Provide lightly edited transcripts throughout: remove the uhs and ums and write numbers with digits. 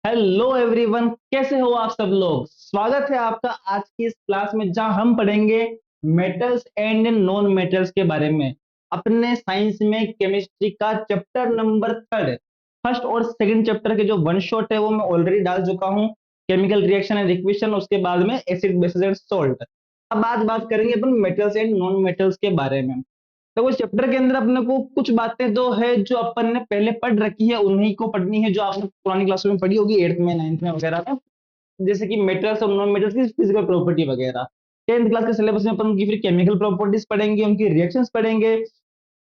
Hello everyone, कैसे हो आप सब लोग। स्वागत है आपका आज की इस क्लास में जहां हम पढ़ेंगे मेटल्स एंड नॉन मेटल्स के बारे में। अपने साइंस में केमिस्ट्री का चैप्टर नंबर थर्ड, फर्स्ट और सेकंड चैप्टर के जो वन शॉट है वो मैं ऑलरेडी डाल चुका हूं। केमिकल रिएक्शन एंड इक्वेशन, उसके बाद में एसिड बेसिस एंड सॉल्ट। अब आज बात करेंगे अपन मेटल्स एंड नॉन मेटल्स के बारे में। तो उस चैप्टर के अंदर अपने को कुछ बातें तो है जो अपन ने पहले पढ़ रखी है, उन्हीं को पढ़नी है, जो आपने पुरानी क्लासों में पढ़ी होगी, एट्थ में, नाइन्थ में वगैरह में। जैसे कि मेटल्स और नॉन मेटल्स की फिजिकल प्रॉपर्टी वगैरह। टेंथ क्लास के सिलेबस में अपन उनकी फिर केमिकल प्रॉपर्टीज पढ़ेंगे, उनकी रिएक्शंस पढ़ेंगे।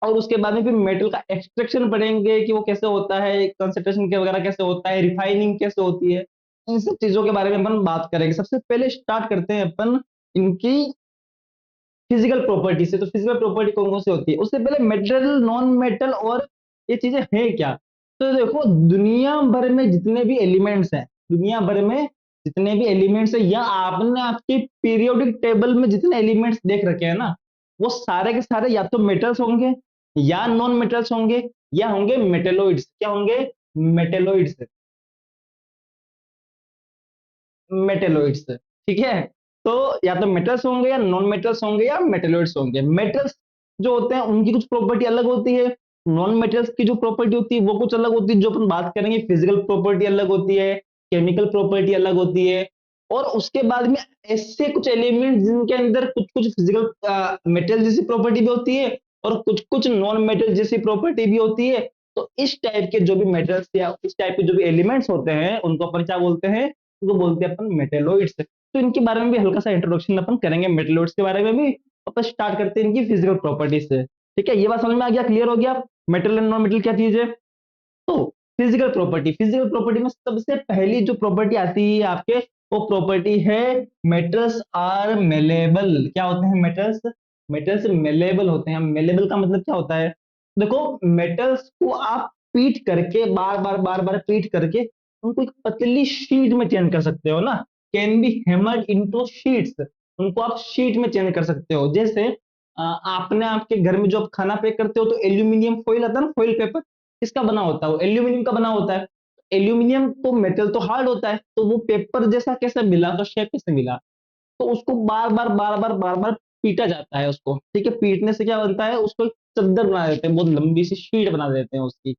और उसके बाद में फिर मेटल का एक्सट्रैक्शन पढ़ेंगे कि वो कैसे होता है, कंसंट्रेशन के वगैरह कैसे होता है, रिफाइनिंग कैसे होती है। इन सब चीजों के बारे में अपन बात करेंगे। सबसे पहले स्टार्ट करते हैं अपन इनकी फिजिकल प्रॉपर्टी से। तो फिजिकल प्रॉपर्टी कौन कौन सी होती है, उससे पहले मेटल, नॉन मेटल और ये चीजें हैं क्या। तो देखो, दुनिया भर में जितने भी एलिमेंट्स हैं, दुनिया भर में जितने भी एलिमेंट्स हैं, या आपने आपके पीरियोडिक टेबल में जितने एलिमेंट्स देख रखे हैं ना, वो सारे के सारे या तो मेटल्स होंगे, या नॉन मेटल्स होंगे, या होंगे मेटेलोइड्स। क्या होंगे? मेटेलोइड्स। मेटेलोइड्स, ठीक है। तो या तो मेटल्स होंगे, या नॉन मेटल्स होंगे, या मेटेलोइड्स होंगे। मेटल्स जो होते हैं उनकी कुछ प्रॉपर्टी अलग होती है। नॉन मेटल्स की जो प्रॉपर्टी होती है वो कुछ अलग होती है। जो अपन बात करेंगे, फिजिकल प्रॉपर्टी अलग होती है, केमिकल प्रॉपर्टी अलग होती है। और उसके बाद में ऐसे कुछ एलिमेंट जिनके अंदर कुछ कुछ फिजिकल मेटल जैसी प्रॉपर्टी भी होती है, और कुछ कुछ नॉन मेटल जैसी प्रॉपर्टी भी होती है। तो इस टाइप के जो भी मेटल्स या इस टाइप के जो भी एलिमेंट्स होते हैं उनको अपन क्या बोलते हैं? उसको बोलते हैं अपन मेटेलोइड्स। तो इनके बारे में भी हल्का सा इंट्रोडक्शन अपन करेंगे, मेटेलोइड्स के बारे में भी। अपन स्टार्ट करते हैं इनकी फिजिकल प्रॉपर्टीज से। ठीक है, ये बात समझ में आ गया, क्लियर हो गया मेटल एंड नॉन मेटल क्या चीज है। तो फिजिकल प्रॉपर्टी, फिजिकल प्रॉपर्टी में सबसे पहली जो प्रॉपर्टी आती है आपके, वो प्रॉपर्टी है मेटल्स आर मेलेबल। क्या होते हैं मेटल्स? मेटल्स मेलेबल होते हैं। मेलेबल का मतलब क्या होता है? देखो, मेटल्स को आप पीट करके, बार बार बार बार पीट करके उनको एक पतली शीट में चेंज कर सकते हो ना। Can be hammered into sheets. उनको आप शीट में चेंज कर सकते हो। जैसे आपने आपके घर में जो आप खाना पैक करते हो, तो एल्यूमिनियम फॉइल आता है ना, फॉइल पेपर, किसका बना होता है? वो एल्यूमिनियम का बना होता है। एल्यूमिनियम तो मेटल तो हार्ड होता है, तो वो पेपर जैसा कैसे मिला, तो शेप कैसे मिला? तो उसको बार बार बार बार बार बार पीटा जाता है उसको। ठीक है, पीटने से क्या बनता है? उसको एक चद्दर बना देते हैं, बहुत लंबी सी शीट बना देते हैं उसकी,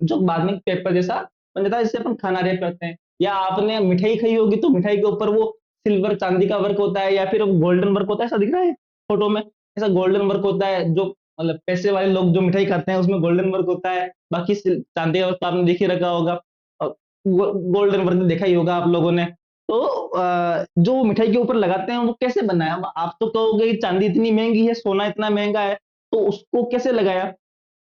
जो बाद में पेपर जैसा बन जाता है, जिससे अपन खाना रैप करते हैं। या आपने मिठाई खाई होगी, तो मिठाई के ऊपर वो सिल्वर चांदी का वर्क होता है, या फिर गोल्डन वर्क होता है। ऐसा दिख रहा है फोटो में, ऐसा गोल्डन वर्क होता है। जो मतलब पैसे वाले लोग जो मिठाई खाते हैं उसमें गोल्डन वर्क होता है। बाकी चांदी का वर्क तो आपने देख ही रखा होगा, और गोल्डन वर्क देखा ही होगा आप लोगों ने। तो जो मिठाई के ऊपर लगाते हैं वो कैसे बनाया? अब आप तो कहोगे कि चांदी इतनी महंगी है, सोना इतना महंगा है, तो उसको कैसे लगाया?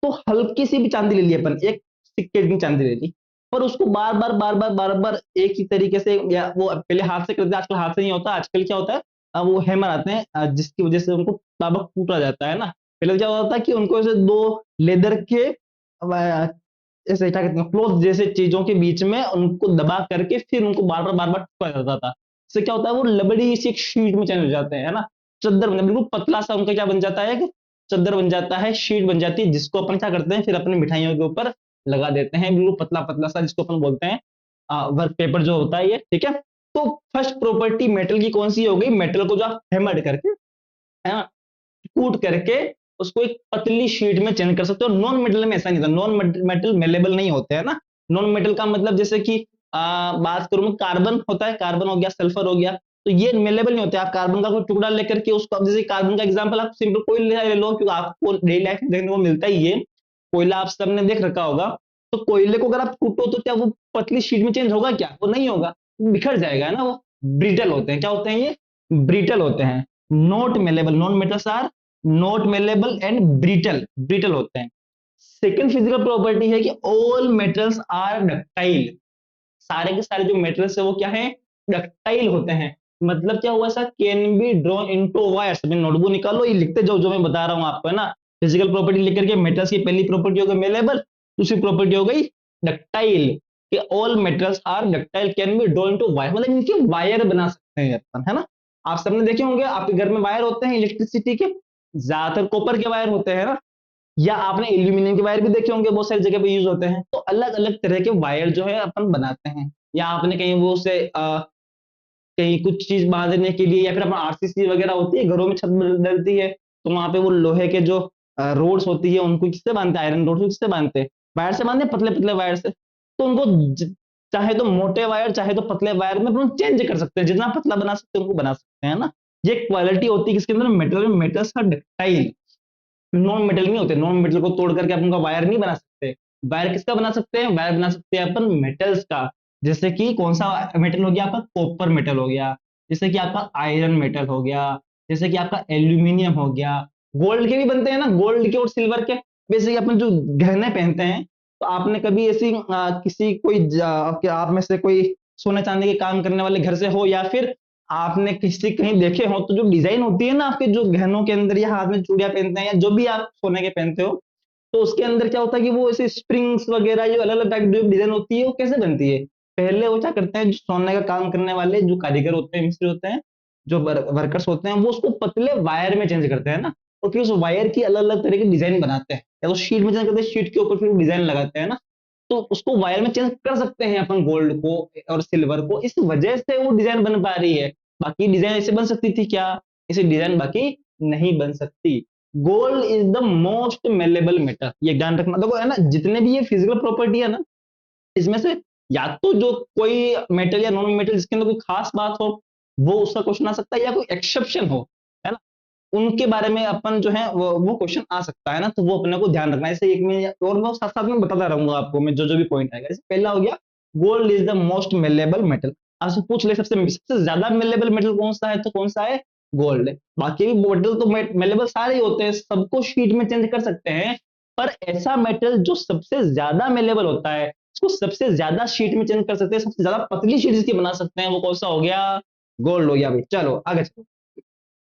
तो हल्की सी भी चांदी ले ली अपन, एक सिक्के की चांदी ले ली, पर उसको बार बार बार बार बार बार एक ही तरीके से, या वो पहले हाथ से करते थे, आजकल हाथ से नहीं होता। आजकल क्या होता है, वो हैमर आते हैं, जिसकी वजह से उनको ताबक कूटा जाता है ना। पहले क्या होता था कि उनको ऐसे दो लेदर के ऐसे क्या कहते हैं, क्लोथ जैसे चीजों के बीच में उनको दबा करके फिर उनको बार बार ठोका जाता था। इससे क्या होता है, वो लबड़ी सी एक शीट में चेंज हो जाते हैं, है ना। चद्दर बन, बिल्कुल पतला सा उनका क्या बन जाता है, एक चद्दर बन जाता है, शीट बन जाती है, जिसको अपन क्या करते हैं, फिर अपनी मिठाइयों के ऊपर लगा देते हैं, बिल्कुल पतला पतला सा, जिसको अपन बोलते हैं वर्क पेपर जो होता है ये। ठीक है। तो फर्स्ट प्रॉपर्टी मेटल की कौन सी हो गई? मेटल को जो आप हैमर्ड करके, है ना, कूट करके उसको एक पतली शीट में चेंज कर सकते हो। नॉन मेटल में ऐसा नहीं था, नॉन मेटल मेलेबल नहीं होते हैं ना। नॉन मेटल का मतलब जैसे कि बात करूं, कार्बन होता है, कार्बन हो गया, सल्फर हो गया, तो ये मेलेबल नहीं होते। आप कार्बन का कोई टुकड़ा लेकर के उसको, अब जैसे कार्बन का एग्जांपल आप सिंपल कोयला ले लो, क्योंकि आपको डेली लाइफ में देखने को मिलता ही है, कोयला आप सबने देख रखा होगा। तो कोयले को अगर आप कूटो तो क्या वो पतली शीट में चेंज होगा? क्या वो नहीं होगा, बिखर जाएगा, है ना। वो ब्रिटल होते हैं। क्या होते हैं ये? ब्रिटल होते हैं। Not malleable, non metals are not malleable and brittle, brittle होते हैं। सेकेंड फिजिकल प्रॉपर्टी है कि ऑल मेटल्स आर डक्टाइल। सारे के सारे जो मेटल्स है वो क्या है? डक्टाइल होते हैं। मतलब क्या हुआ, ऐसा can be drawn into wires. अपनी नोटबुक निकालो, ये लिखते जाओ जो मैं बता रहा हूं आपको, है ना। फिजिकल प्रॉपर्टी लिख करके, मेटल्स की पहली प्रॉपर्टी हो गई मेलेबल, दूसरी प्रॉपर्टी हो गई डक्टाइल, कि all metals are ductile can be drawn into wire, मतलब इनके वायर बना सकते हैं अपन, है ना। आप सबने देखे होंगे, आपके घर में वायर होते हैं इलेक्ट्रिसिटी के, ज्यादातर कॉपर के वायर होते हैं ना। या आपने एल्यूमिनियम के वायर भी देखे होंगे, बहुत सारी जगह पे यूज होते हैं। तो अलग अलग तरह के वायर जो है अपन बनाते हैं। या आपने कहीं वो से कहीं कुछ चीज बांधने के लिए, या फिर अपना आरसीसी वगैरह होती है घरों में, छत डलती है, तो वहां पे वो लोहे के जो रोड्स होती है उनको किससे बांधते हैं, आयरन रोड से किससे बांधते हैं, वायर से बांधते हैं, पतले पतले वायर से। तो उनको चाहे तो मोटे वायर चाहे तो पतले वायर में अपन चेंज कर सकते हैं, जितना पतला बना सकते हैं उनको बना सकते हैं ना। ये क्वालिटी होती है किसके अंदर, मेटल में। मेटल्स का डक्टाइल, नॉन मेटल नहीं होते, नॉन मेटल को तोड़ करके अपन का वायर नहीं बना सकते। वायर किसका बना सकते हैं, वायर बना सकते हैं अपन मेटल्स का। जैसे कि कौन सा मेटल हो गया आपका, कॉपर मेटल हो गया, जैसे कि आपका आयरन मेटल हो गया, जैसे कि आपका एल्यूमिनियम हो गया। गोल्ड के भी बनते हैं ना, गोल्ड के और सिल्वर के। वैसे कि अपन जो गहने पहनते हैं, तो आपने कभी ऐसी किसी कोई आप में से कोई सोने चांदी के काम करने वाले घर से हो, या फिर आपने किसी कहीं देखे हो, तो जो डिजाइन होती है ना आपके जो गहनों के अंदर, या हाथ में चूड़ियां पहनते हैं, या जो भी आप सोने के पहनते हो, तो उसके अंदर क्या होता है कि वो ऐसे स्प्रिंग्स वगैरह जो अलग अलग टाइप की डिजाइन होती है, वो कैसे बनती है। पहले वो क्या करते हैं, जो सोने का काम करने वाले जो कारीगर होते हैं, मिस्त्री होते हैं, जो वर्कर्स होते हैं, वो उसको पतले वायर में चेंज करते हैं ना। और फिर उस वायर की अलग अलग तरह की डिजाइन बनाते हैं, या तो शीट में चेंज करते हैं, शीट के ऊपर फिर डिजाइन लगाते हैं ना। तो उसको वायर में चेंज कर सकते हैं अपन, गोल्ड को और सिल्वर को, इस वजह से वो डिजाइन बन पा रही है। बाकी डिजाइन ऐसे बन सकती थी क्या, इसे डिजाइन बाकी नहीं बन सकती। Gold is the most malleable metal, ये ध्यान रखना। देखो है ना, जितने भी ये फिजिकल प्रॉपर्टी है ना, इसमें से या तो जो कोई मेटल या नॉन मेटल जिसके अंदर कोई खास बात हो, वो उसका क्वेश्चन आ सकता है, या कोई एक्सेप्शन हो, है ना, उनके बारे में अपन जो है वो क्वेश्चन आ सकता है ना। तो वो अपने को ध्यान रखना है। जैसे एक में, और मैं साथ साथ में बताता रहूंगा आपको मैं जो जो भी पॉइंट आएगा। जैसे पहला हो गया, gold is the most malleable metal. आपसे पूछ ले सबसे सबसे ज्यादा मेलेबल मेटल कौन सा है, तो कौन सा है, गोल्ड है। बाकी भी मेटल तो मेलेबल सारे ही होते हैं, सबको शीट में चेंज कर सकते हैं। पर ऐसा मेटल जो सबसे ज्यादा मेलेबल होता है, उसको सबसे ज्यादा शीट में चेंज कर सकते हैं, सबसे ज्यादा पतली शीट इसकी बना सकते हैं, वो कौन सा हो गया, गोल्ड हो गया भाई। चलो आगे चलो।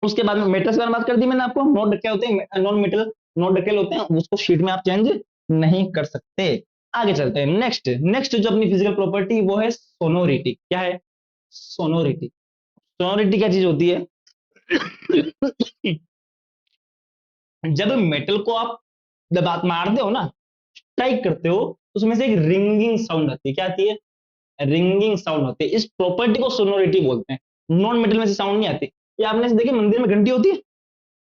उसके बाद में मेटल्स की बात कर दी मैंने आपको, नॉन डक्टाइल होते हैं, नॉन मेटल नॉन डक्टाइल होते हैं, उसको शीट में आप चेंज नहीं कर सकते। आगे चलते हैं। नेक्स्ट नेक्स्ट जो अपनी फिजिकल प्रॉपर्टी वो है सोनोरिटी। क्या है, सोनोरिटी। सोनोरिटी क्या चीज होती है जब मेटल को आप दबा मारते हो ना, स्ट्राइक करते हो, तो उसमें से एक रिंगिंग साउंड आती है। क्या आती है, रिंगिंग साउंड होती है। इस प्रॉपर्टी को सोनोरिटी बोलते हैं। नॉन मेटल में से साउंड नहीं आती। ये आपने देखिए मंदिर में घंटी होती है,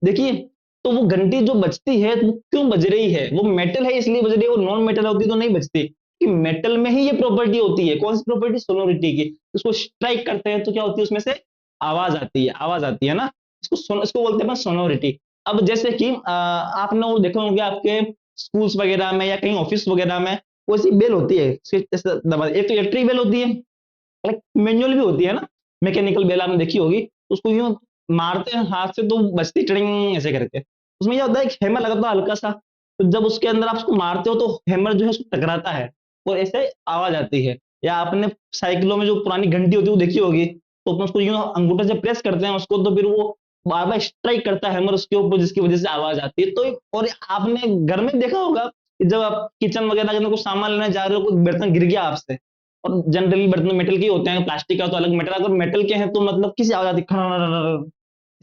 देखिए, तो वो घंटी जो बजती है, तो वो क्यों बज रही है, वो मेटल है इसलिए बज रही है, वो नॉन मेटल होती तो नहीं बजती। कि मेटल में ही ये प्रॉपर्टी होती है, कौन सी प्रॉपर्टी, सोनोरिटी की। उसको स्ट्राइक करते हैं तो क्या होती है, उसमें से आवाज आती है, आवाज आती है ना। इसको बोलते हैं सोनोरिटी। अब जैसे कि आपने वो देखा होंगे आपके स्कूल्स वगैरह में या कहीं ऑफिस वगैरह में, वैसी बेल होती है, एक तो इलेक्ट्रिक बेल होती है, एक मैनुअल भी होती है ना, मैकेनिकल बेल आपने देखी होगी। उसको यूं मारते हैं हाथ से तो बजती ट्रिंग ऐसे करके। उसमें क्या होता है, एक हैमर लगाता है हल्का सा, तो जब उसके अंदर आप उसको मारते हो तो हैमर जो है उसको टकराता है, और ऐसे आवाज आती है। या आपने साइकिलों में जो पुरानी घंटी होती है वो देखी होगी, तो अपन उसको यूं अंगूठे से प्रेस करते हैं उसको, तो फिर वो बार बार स्ट्राइक करता है हैमर उसके ऊपर, जिसकी वजह से आवाज आती है। तो और आपने घर में देखा होगा कि जब आप किचन वगैरह के अंदर कुछ सामान लेने जा रहे हो, कोई बर्तन गिर गया आपसे, और जनरली बर्तन मेटल के होते हैं, प्लास्टिक का तो अलग, मेटल अगर मेटल के हैं तो मतलब किसी आवाज आती है,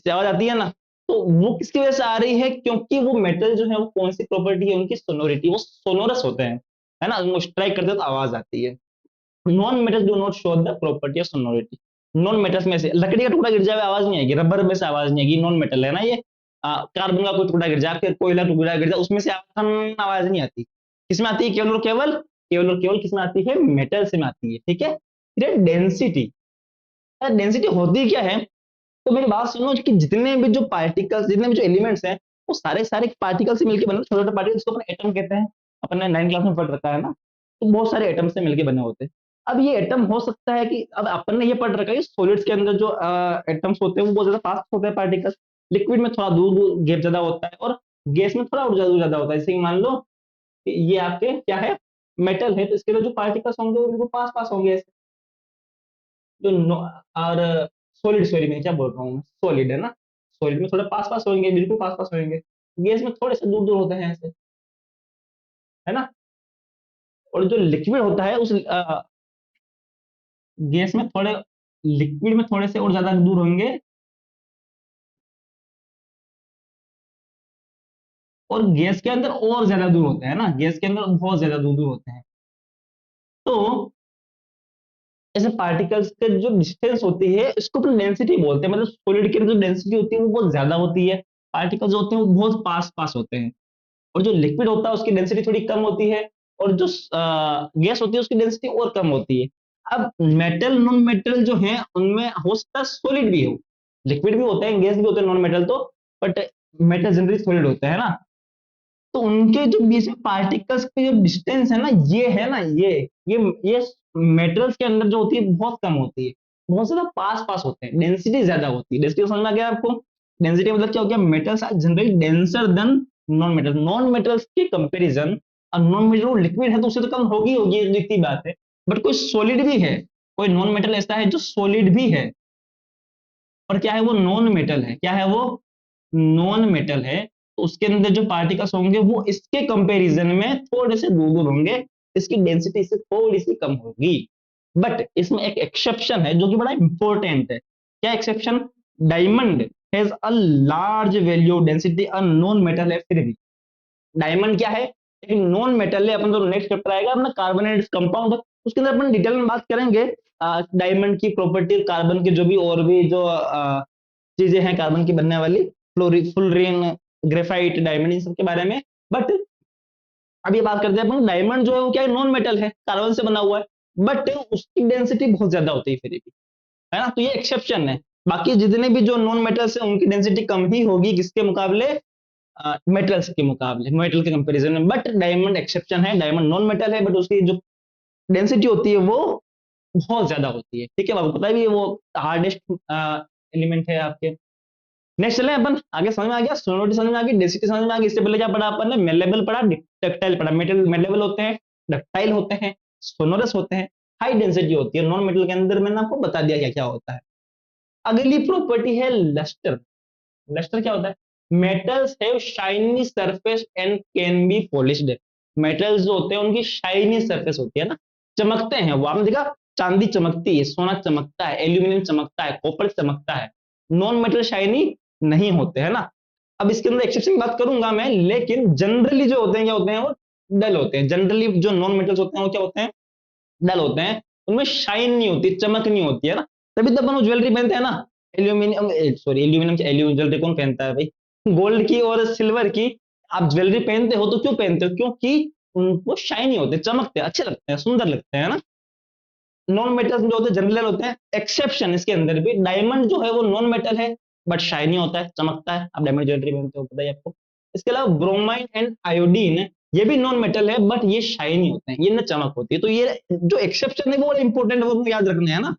से आवाज आती है ना। तो वो किसकी वजह से आ रही है, क्योंकि वो मेटल जो है वो कौन सी प्रॉपर्टी है उनकी, सोनोरिटी, वो सोनोरस होते हैं, है ना, वो स्ट्राइक करते हैं तो आवाज आती है। Non metal do not show the property of sonority. Non metals में से लकड़ी का टुकड़ा गिर जाए आवाज नहीं आएगी, रबर में से आवाज नहीं आएगी, नॉन मेटल है ना ये। कार्बन का कोई टुकड़ा गिर जाए, फिर कोयला टुकड़ा गिर जाए, उसमें से आवाज नहीं आती। किसमें आती है, केवल और केवल, केवल और केवल किसमें आती है, मेटल से में आती है। ठीक है। फिर डेंसिटी, डेंसिटी होती क्या है, तो मेरी बात सुनो कि जितने भी जो पार्टिकल्स, जितने भी जो एलिमेंट्स हैं, वो सारे सारे पार्टिकल से मिलकर बने, छोटे छोटे पार्टिकल जिसको अपन एटम कहते हैं। अपन ने 9 क्लास में पढ़ रखा है ना। तो बहुत सारे एटम से मिलकर बने होते हैं। अब ये एटम हो सकता है कि, अब अपन ने ये पढ़ रखा है, सॉलिड्स के अंदर जो एटम्स होते हैं वो बहुत ज्यादा फास्ट होते हैं पार्टिकल्स, लिक्विड में थोड़ा दूर दूर गैप ज्यादा होता है, और गैस में थोड़ा ऊर्जा ज्यादा होता है। जैसे कि मान लो कि ये आपके क्या है, मेटल है, तो इसके अंदर जो पार्टिकल्स होंगे वो बिल्कुल पास पास होंगे ऐसे। जो और सॉलिड, सॉरी मैं क्या बोल रहा हूँ, सॉलिड है ना, सॉलिड में थोड़े पास पास होंगे, बिल्कुल पास पास होंगे। गैस में थोड़े से दूर दूर होते हैं ऐसे, है ना। और जो लिक्विड होता है उस गैस में थोड़े, लिक्विड में थोड़े से और ज्यादा दूर होंगे। और गैस के अंदर और ज्यादा दूर होते हैं ना, गैस के अंदर बहुत ज्यादा दूर दूर होते हैं। तो ऐसे पार्टिकल्स के जो डिस्टेंस होती है इसको अपन डेंसिटी बोलते हैं, मतलब सॉलिड की जो डेंसिटी होती है वो बहुत ज्यादा होती है, पार्टिकल्स होते हैं वो बहुत पास पास होते हैं। और जो लिक्विड होता है उसकी डेंसिटी थोड़ी कम होती है, और जो गैस होती है उसकी डेंसिटी और कम होती है। अब मेटल नॉन मेटल जो है उनमें हो सकता है सॉलिड भी हो, लिक्विड भी होते हैं, गैस भी होते हैं नॉन मेटल तो, बट मेटल जनरली सॉलिड होता है ना। तो उनके जो बीच में पार्टिकल्स के जो डिस्टेंस है ना, ये है ना, ये मेटल्स के अंदर जो होती है बहुत कम होती है, बहुत ज्यादा पास पास होते हैं, डेंसिटी ज्यादा होती है। डेंसिटी समझ में आ गया आपको? डेंसिटी मतलब क्या हो गया, metals are generally denser than non metal, non metals के कंपेरिजन। अब नॉन मेटल लिक्विड है तो उससे तो कम होगी होगी, ये दिखती बात है। बट कोई सॉलिड भी है, कोई नॉन मेटल ऐसा है जो सॉलिड भी है, और क्या है वो, नॉन मेटल है। क्या है वो, नॉन मेटल है। तो उसके अंदर जो पार्टिकल्स होंगे वो इसके कंपैरिजन में थोड़े से दूर दूर होंगे, इसकी डेंसिटी इससे थोड़ी सी कम होगी। बट इसमें एक एक्सेप्शन है जो कि बड़ा इंपॉर्टेंट है। क्या exception? Diamond has a large value density, a non metal है फिर भी। डायमंड क्या है, एक नॉन मेटल है। अपन तो नेक्स्ट चैप्टर आएगा अपना कार्बोनेट कंपाउंड, उसके अंदर अपन डिटेल में बात करेंगे डायमंड की प्रॉपर्टी, कार्बन की जो भी और भी जो चीजें हैं कार्बन की बनने वाली, फ्लोरीन, ग्रेफाइट, डायमंड, इन सब के बारे में। बट अभी बात करते हैं अपन, डायमंड जो है वो क्या है, नॉन मेटल है, कार्बन से बना हुआ है, बट उसकी डेंसिटी बहुत ज्यादा होती है फिर भी, है ना। तो ये एक्सेप्शन है। बाकी जितने भी जो नॉन मेटल्स है उनकी डेंसिटी कम ही होगी किसके मुकाबले, मेटल्स के मुकाबले, मेटल के कंपैरिजन में। बट डायमंड एक्सेप्शन है, डायमंड नॉन मेटल है बट उसकी जो डेंसिटी होती है वो बहुत ज्यादा होती है। ठीक है, आपको पता है भी वो हार्डेस्ट एलिमेंट है आपके। नेक्स्ट चले अपन आगे, समझ में आ गया, सोनोरिटी समझ में आ गई, डेंसिटी समझ में आ गई। इससे पहले क्या पढ़ा अपन ने, मेलेबल पढ़ा, डक्टाइल पढ़ा। मेटल मेलेबल होते हैं, डक्टाइल होते हैं, सोनोरस होते हैं, हाई डेंसिटी होती है। नॉन मेटल के अंदर मैंने आपको बता दिया क्या क्या होता है। अगली प्रॉपर्टी है लस्टर। लस्टर क्या होता है, metals have shiny surface and can be polished. Metals जो होते हैं उनकी शाइनी सरफेस होती है ना, चमकते हैं वो, आपने देखा चांदी चमकती है, सोना चमकता है, एल्यूमिनियम चमकता है, कॉपर चमकता है। नॉन मेटल शाइनी नहीं होते, है ना। अब इसके अंदर एक्सेप्शन की बात करूंगा मैं, लेकिन जनरली जो होते हैं क्या होते हैं, वो डल होते हैं। जनरली जो नॉन मेटल्स होते हैं वो क्या होते हैं, डल होते हैं, उनमें शाइन नहीं होती, चमक नहीं होती है ना। तभी तो अपन वो ज्वेलरी पहनते हैं ना, aluminium, sorry aluminium, aluminium jewellery कौन पहनता है भाई, गोल्ड की और सिल्वर की। आप ज्वेलरी पहनते हो तो क्यों पहनते हो, क्योंकि उनको शाइनी होते, चमकते, अच्छे लगते हैं, सुंदर लगते हैं ना। नॉन मेटल्स जो होते हैं जनरल होते हैं, एक्सेप्शन इसके अंदर भी, डायमंड जो है वो नॉन मेटल है बट शाइनी होता है, चमकता है। आप डायमंड ज्वेलरी पहनते हो, पता है आपको। इसके अलावा ब्रोमाइन एंड आयोडीन, ये भी नॉन मेटल है बट ये शाइनी होते हैं, ये ना चमक होती है। तो ये जो एक्सेप्शन है वो इंपॉर्टेंट है, वो याद रखना है ना।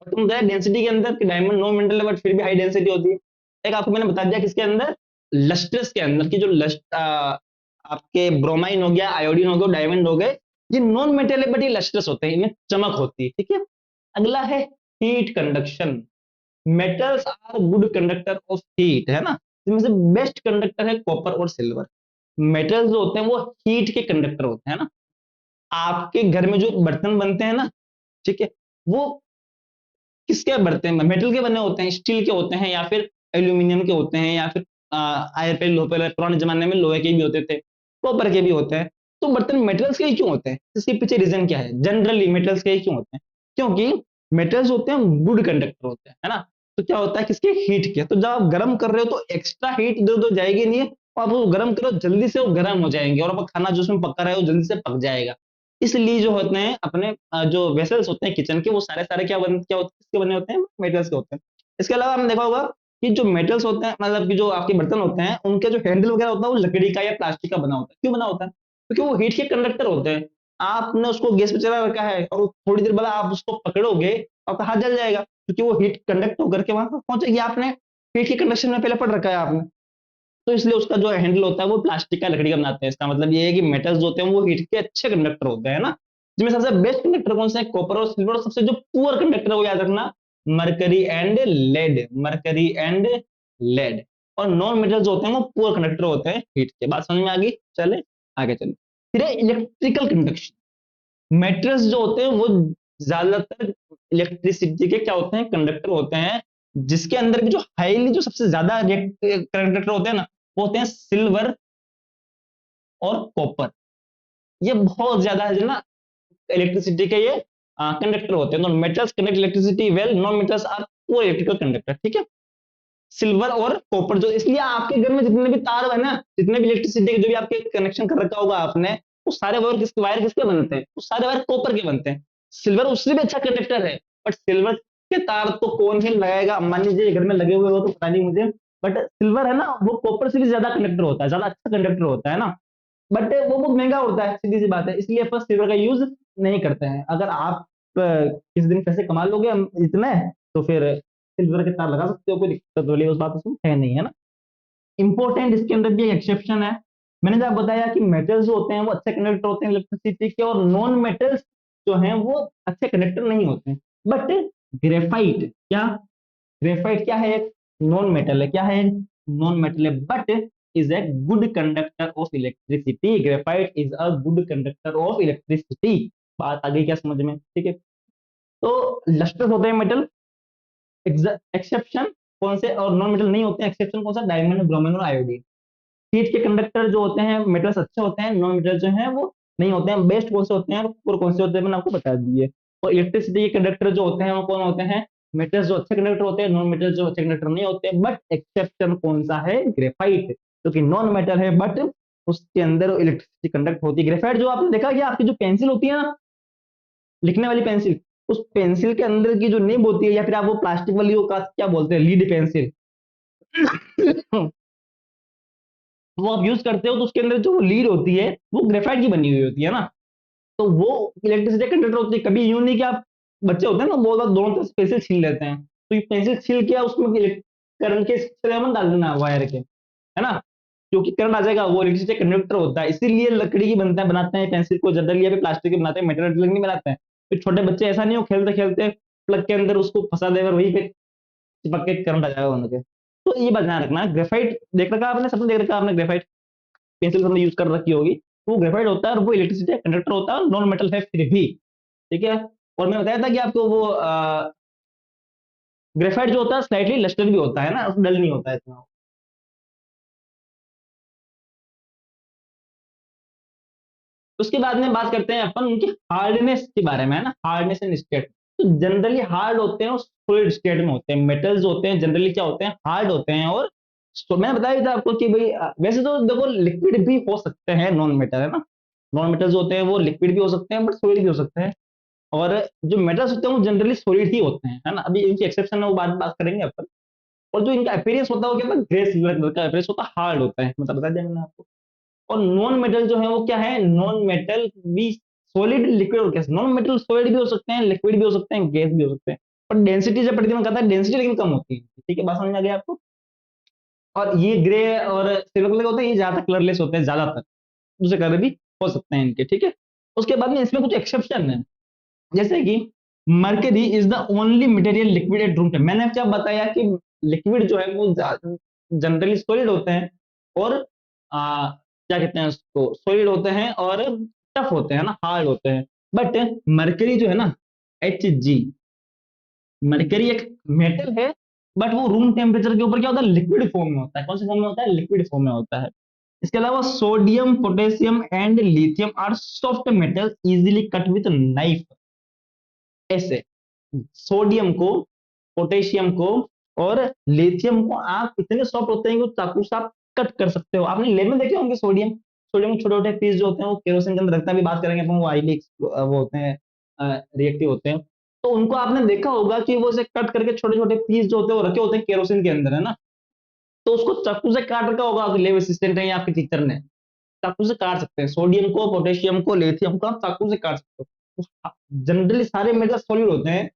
और तुम डेंसिटी के अंदर कि डायमंड नॉन मेटल है बट फिर भी हाई डेंसिटी होती है। एक आपको मैंने बता दिया किसके अंदर, लस्ट्रस के अंदर, की जो लस्ट आपके ब्रोमाइन हो गया, आयोडीन हो गया, डायमंड हो गए, ये नॉन मेटल है बट ये लस्ट्रस होते हैं, इनमें चमक होती है। ठीक है, अगला है heat conduction. Metals are good conductor of heat, है ना। इनमें से बेस्ट कंडक्टर है कॉपर और सिल्वर। मेटल्स जो होते हैं वो हीट के कंडक्टर होते हैं ना। आपके घर में जो बर्तन बनते हैं ना, ठीक है, वो किसके बर्तन, मेटल के बने होते हैं, स्टील के होते हैं, या फिर एल्यूमिनियम के होते हैं, या फिर पहले पुराने जमाने में लोहे के भी होते थे, कॉपर के भी होते हैं। तो बर्तन मेटल्स के ही क्यों होते हैं, इसके पीछे रीजन क्या है, जनरली मेटल्स के ही क्यों होते हैं, क्योंकि मेटल्स होते हैं गुड कंडक्टर होते हैं, है ना। तो क्या होता है किसके, हीट के। तो जब आप गर्म कर रहे हो तो एक्स्ट्रा हीट इधर उधर जाएगी नहीं, और आप वो गर्म करो जल्दी से वो गर्म हो जाएंगे, और आपका खाना जो उसमें पका रहे हो जल्दी से पक जाएगा। इसलिए जो होते हैं अपने जो वेसल्स होते हैं किचन के, वो सारे सारे किसके बने होते हैं, मेटल्स के होते हैं। इसके अलावा हमने देखा होगा कि जो मेटल्स होते हैं, मतलब कि जो आपके बर्तन होते हैं, उनके जो हैंडल वगैरह होता है वो लकड़ी का या प्लास्टिक का बना होता है। क्यों बना होता है, क्योंकि वो हीट के कंडक्टर होते हैं। आपने उसको गैस पे चला रखा है और थोड़ी देर बाद आप उसको पकड़ोगे, आपका हाथ जल जाएगा, क्योंकि वो हीट कंडक्ट होकर के वहां तक पहुंचेगी। आपने हीट के कंडक्शन में पहले पढ़ रखा है आपने। तो इसलिए उसका जो हैंडल होता है वो प्लास्टिक का, लकड़ी का बनाते हैं। इसका मतलब ये है कि मेटल्स होते हैं वो हीट के अच्छे कंडक्टर होते हैं ना। जिसमें सबसे बेस्ट कंडक्टर कौन से हैं, कॉपर और सिल्वर। और सबसे जो पुअर कंडक्टर है वो याद रखना, mercury and lead, mercury and lead. और नॉन मेटल्स होते हैं वो पुअर कंडक्टर होते हैं हीट के। बात समझ में आ गई, चले आगे चले। फिर इलेक्ट्रिकल कंडक्शन। मेटल्स जो होते हैं वो ज्यादातर इलेक्ट्रिसिटी के क्या होते हैं, कंडक्टर होते हैं। जिसके अंदर भी जो हाईली, जो सबसे ज्यादा कंडक्टर होते हैं ना, वो होते हैं सिल्वर और कॉपर, ये बहुत ज्यादा है जो ना इलेक्ट्रिसिटी के ये कंडक्टर होते हैं। Metals conduct electricity well, non metals are को इलेक्ट्रिकल कंडक्टर, ठीक है। सिल्वर और कॉपर जो, इसलिए आपके घर में जितने भी तार है ना, जितने भी इलेक्ट्रिसिटी के जो भी आपके कनेक्शन कर रखा होगा आपने, वो सारे वायर किसके बनते हैं, वो सारे वायर कॉपर के बनते हैं। सिल्वर उससे भी अच्छा कंडक्टर है, बट सिल्वर के तार तो कौन ही लगाएगा, मान लीजिए घर में लगे हुए हो तो पता नहीं मुझे, बट सिल्वर है ना वो कॉपर से भी ज्यादा कंडक्टर होता है, ज्यादा अच्छा कंडक्टर होता है ना, बट वो बहुत महंगा होता है, सीधी सी बात है, इसलिए अपन सिल्वर का यूज नहीं करते हैं। अगर आप किसी दिन पैसे कमा लोगे हम इतने, तो फिर सिल्वर के तार लगा सकते हो, कोई दिक्कत वाली उस बात उसमें है नहीं, है ना। इंपॉर्टेंट इसके अंदर भी एक एक्सेप्शन है, मैंने जब बताया कि मेटल्स जो होते हैं वो अच्छे कंडक्टर होते हैं इलेक्ट्रिसिटी के, और नॉन मेटल्स जो हैं वो अच्छे कंडक्टर नहीं होते हैं। बट ग्रेफाइट क्या, ग्रेफाइट क्या है, नॉन मेटल है, क्या है, नॉन मेटल है, but is a good conductor of electricity, graphite is a good conductor of electricity. बात आ गई क्या समझ में, ठीक है। तो लस्टर्स होते हैं मेटल, एक्सेप्शन कौन से, और नॉन मेटल नहीं होते हैं, एक्सेप्शन कौन सा, डायमंड, ब्रोमीन और आयोडीन। हीट के कंडक्टर जो होते हैं मेटल्स अच्छे होते हैं, नॉन मेटल जो है वो नहीं होते हैं। बेस्ट कौन से होते हैं और कौन से होते हैं मैंने आपको बता दिए। और इलेक्ट्रिसिटी के कंडक्टर जो होते हैं वो कौन होते हैं, मेटल्स जो अच्छे कंडक्टर होते हैं, नॉन मेटल जो अच्छे कंडक्टर नहीं होते। बट एक्सेप्शन कौन सा है, ग्रेफाइट, जो कि नॉन मेटल है बट उसके अंदर इलेक्ट्रिसिटी कंडक्ट होती है। ग्रेफाइट जो आपने देखा कि आपकी जो पेंसिल होती है ना, लिखने वाली पेंसिल, उस पेंसिल के अंदर की जो निब होती है, या फिर आप वो प्लास्टिक वाली वो का क्या बोलते हैं, लीड पेंसिल वो आप यूज करते हो, तो उसके अंदर जो लीड होती है वो ग्रेफाइट की बनी हुई होती है ना, तो वो इलेक्ट्रिसिटी कंडक्टर होती है। कभी यूं नहीं कि आप, बच्चे होते हैं ना बहुत बार दोनों तरफ से पेंसिल छील लेते हैं, तो ये पेंसिल छील के उसमें करंट के मत डाल देना वायर के, है ना, क्योंकि करंट आ जाएगा, वो इलेक्ट्रिसिटी कंडक्टर होता है। इसीलिए लकड़ी की बनता है, बनाते हैं पेंसिल को जनरली, या फिर प्लास्टिक की बनाते हैं, मेटल नहीं बनाते हैं। फिर छोटे बच्चे ऐसा नहीं हो खेलते खेलते प्लग के अंदर उसको फंसा देगा, वहीं पे चिपक के करंट आ जाएगा उनके। तो ये बात ध्यान रखना, ग्रेफाइट देख रखा आपने, सबने देख रखा आपने ग्रेफाइट, पेंसिल हमने यूज कर रखी होगी, वो ग्रेफाइट होता है और वो इलेक्ट्रिसिटी कंडक्टर होता है, नॉन मेटल है फिर भी, ठीक है। और मैं बताया था कि आपको वो ग्रेफाइट जो होता है स्लाइटली लस्टर भी होता है ना, डल नहीं होता है इतना। उसके बाद में बात करते हैं अपन उनकी हार्डनेस के बारे में, है ना, हार्डनेस एंड स्टेट। तो जनरली हार्ड होते हैं और सॉलिड स्टेट में होते हैं। मेटल्स होते हैं जनरली क्या होते हैं, हार्ड होते हैं। और तो मैं बताया था आपको कि भाई वैसे तो देखो लिक्विड भी हो सकते हैं नॉन मेटल, है ना, नॉन मेटल्स होते हैं वो लिक्विड भी हो सकते हैं बट सॉलिड भी हो सकते हैं। और जो मेटल्स होते हैं वो जनरली सॉलिड ही होते हैं, है ना, अभी इनकी एक्सेप्शन है वो बात बात करेंगे अपन। और जो इनका अपीयरेंस होता है वो क्या होता है, ग्रे सिल्वर कलर का अपीयरेंस होता है, हार्ड होता है, मतलब बता दिया मैंने आपको। और नॉन मेटल जो है वो क्या है, नॉन मेटल भी सॉलिड, लिक्विड और गैस। नॉन मेटल सॉलिड भी हो सकते हैं, लिक्विड भी हो सकते हैं, गैस भी हो सकते हैं। और डेंसिटी जब प्रतिमा कहता है डेंसिटी लेकिन कम होती है, ठीक है, बात समझ में आ गई आपको। और ये ग्रे और सिल्वर कलर होते हैं, ये ज्यादा कलरलेस होते हैं ज्यादातर, दूसरे कलर भी हो सकते हैं इनके, ठीक है। उसके बाद में इसमें कुछ एक्सेप्शन है, जैसे कि mercury is the only material liquid at room temperature. मैंने क्या बताया कि लिक्विड जो है वो जनरली सॉलिड होते हैं, और क्या कहते हैं उसको, सॉलिड होते हैं और टफ होते हैं ना, हार्ड होते हैं। बट मर्करी जो है ना, Hg, मरकरी एक मेटल है, बट वो रूम टेम्परेचर के ऊपर क्या होता है, लिक्विड फॉर्म में होता है। कौन से फॉर्म में होता है, लिक्विड फॉर्म में होता है। इसके अलावा sodium, potassium and lithium are soft metal easily cut with knife. ऐसे सोडियम को, पोटेशियम को और लिथियम को आप इतने सॉफ्ट होते हैं कि चाकू से आप कट कर सकते हो। आपने लैब में देखे होंगे सोडियम, सोडियम के छोटे छोटे पीस जो होते हैं वो केरोसिन के अंदर रखना भी बात करेंगे अपन, वो हाईली वो होते हैं, रिएक्टिव होते हैं। तो उनको आपने देखा होगा कि वो इसे कट करके छोटे छोटे पीस जो होते हैं वो रखे होते हैं केरोसिन के अंदर, है ना। तो उसको चाकू से काट रखा होगा, लैब असिस्टेंट है या आपके टीचर ने, चाकू से काट सकते हैं। सोडियम को, पोटेशियम को, लिथियम को आप चाकू से काट सकते हो। जनरली सारे मेटल सॉलिड होते हैं,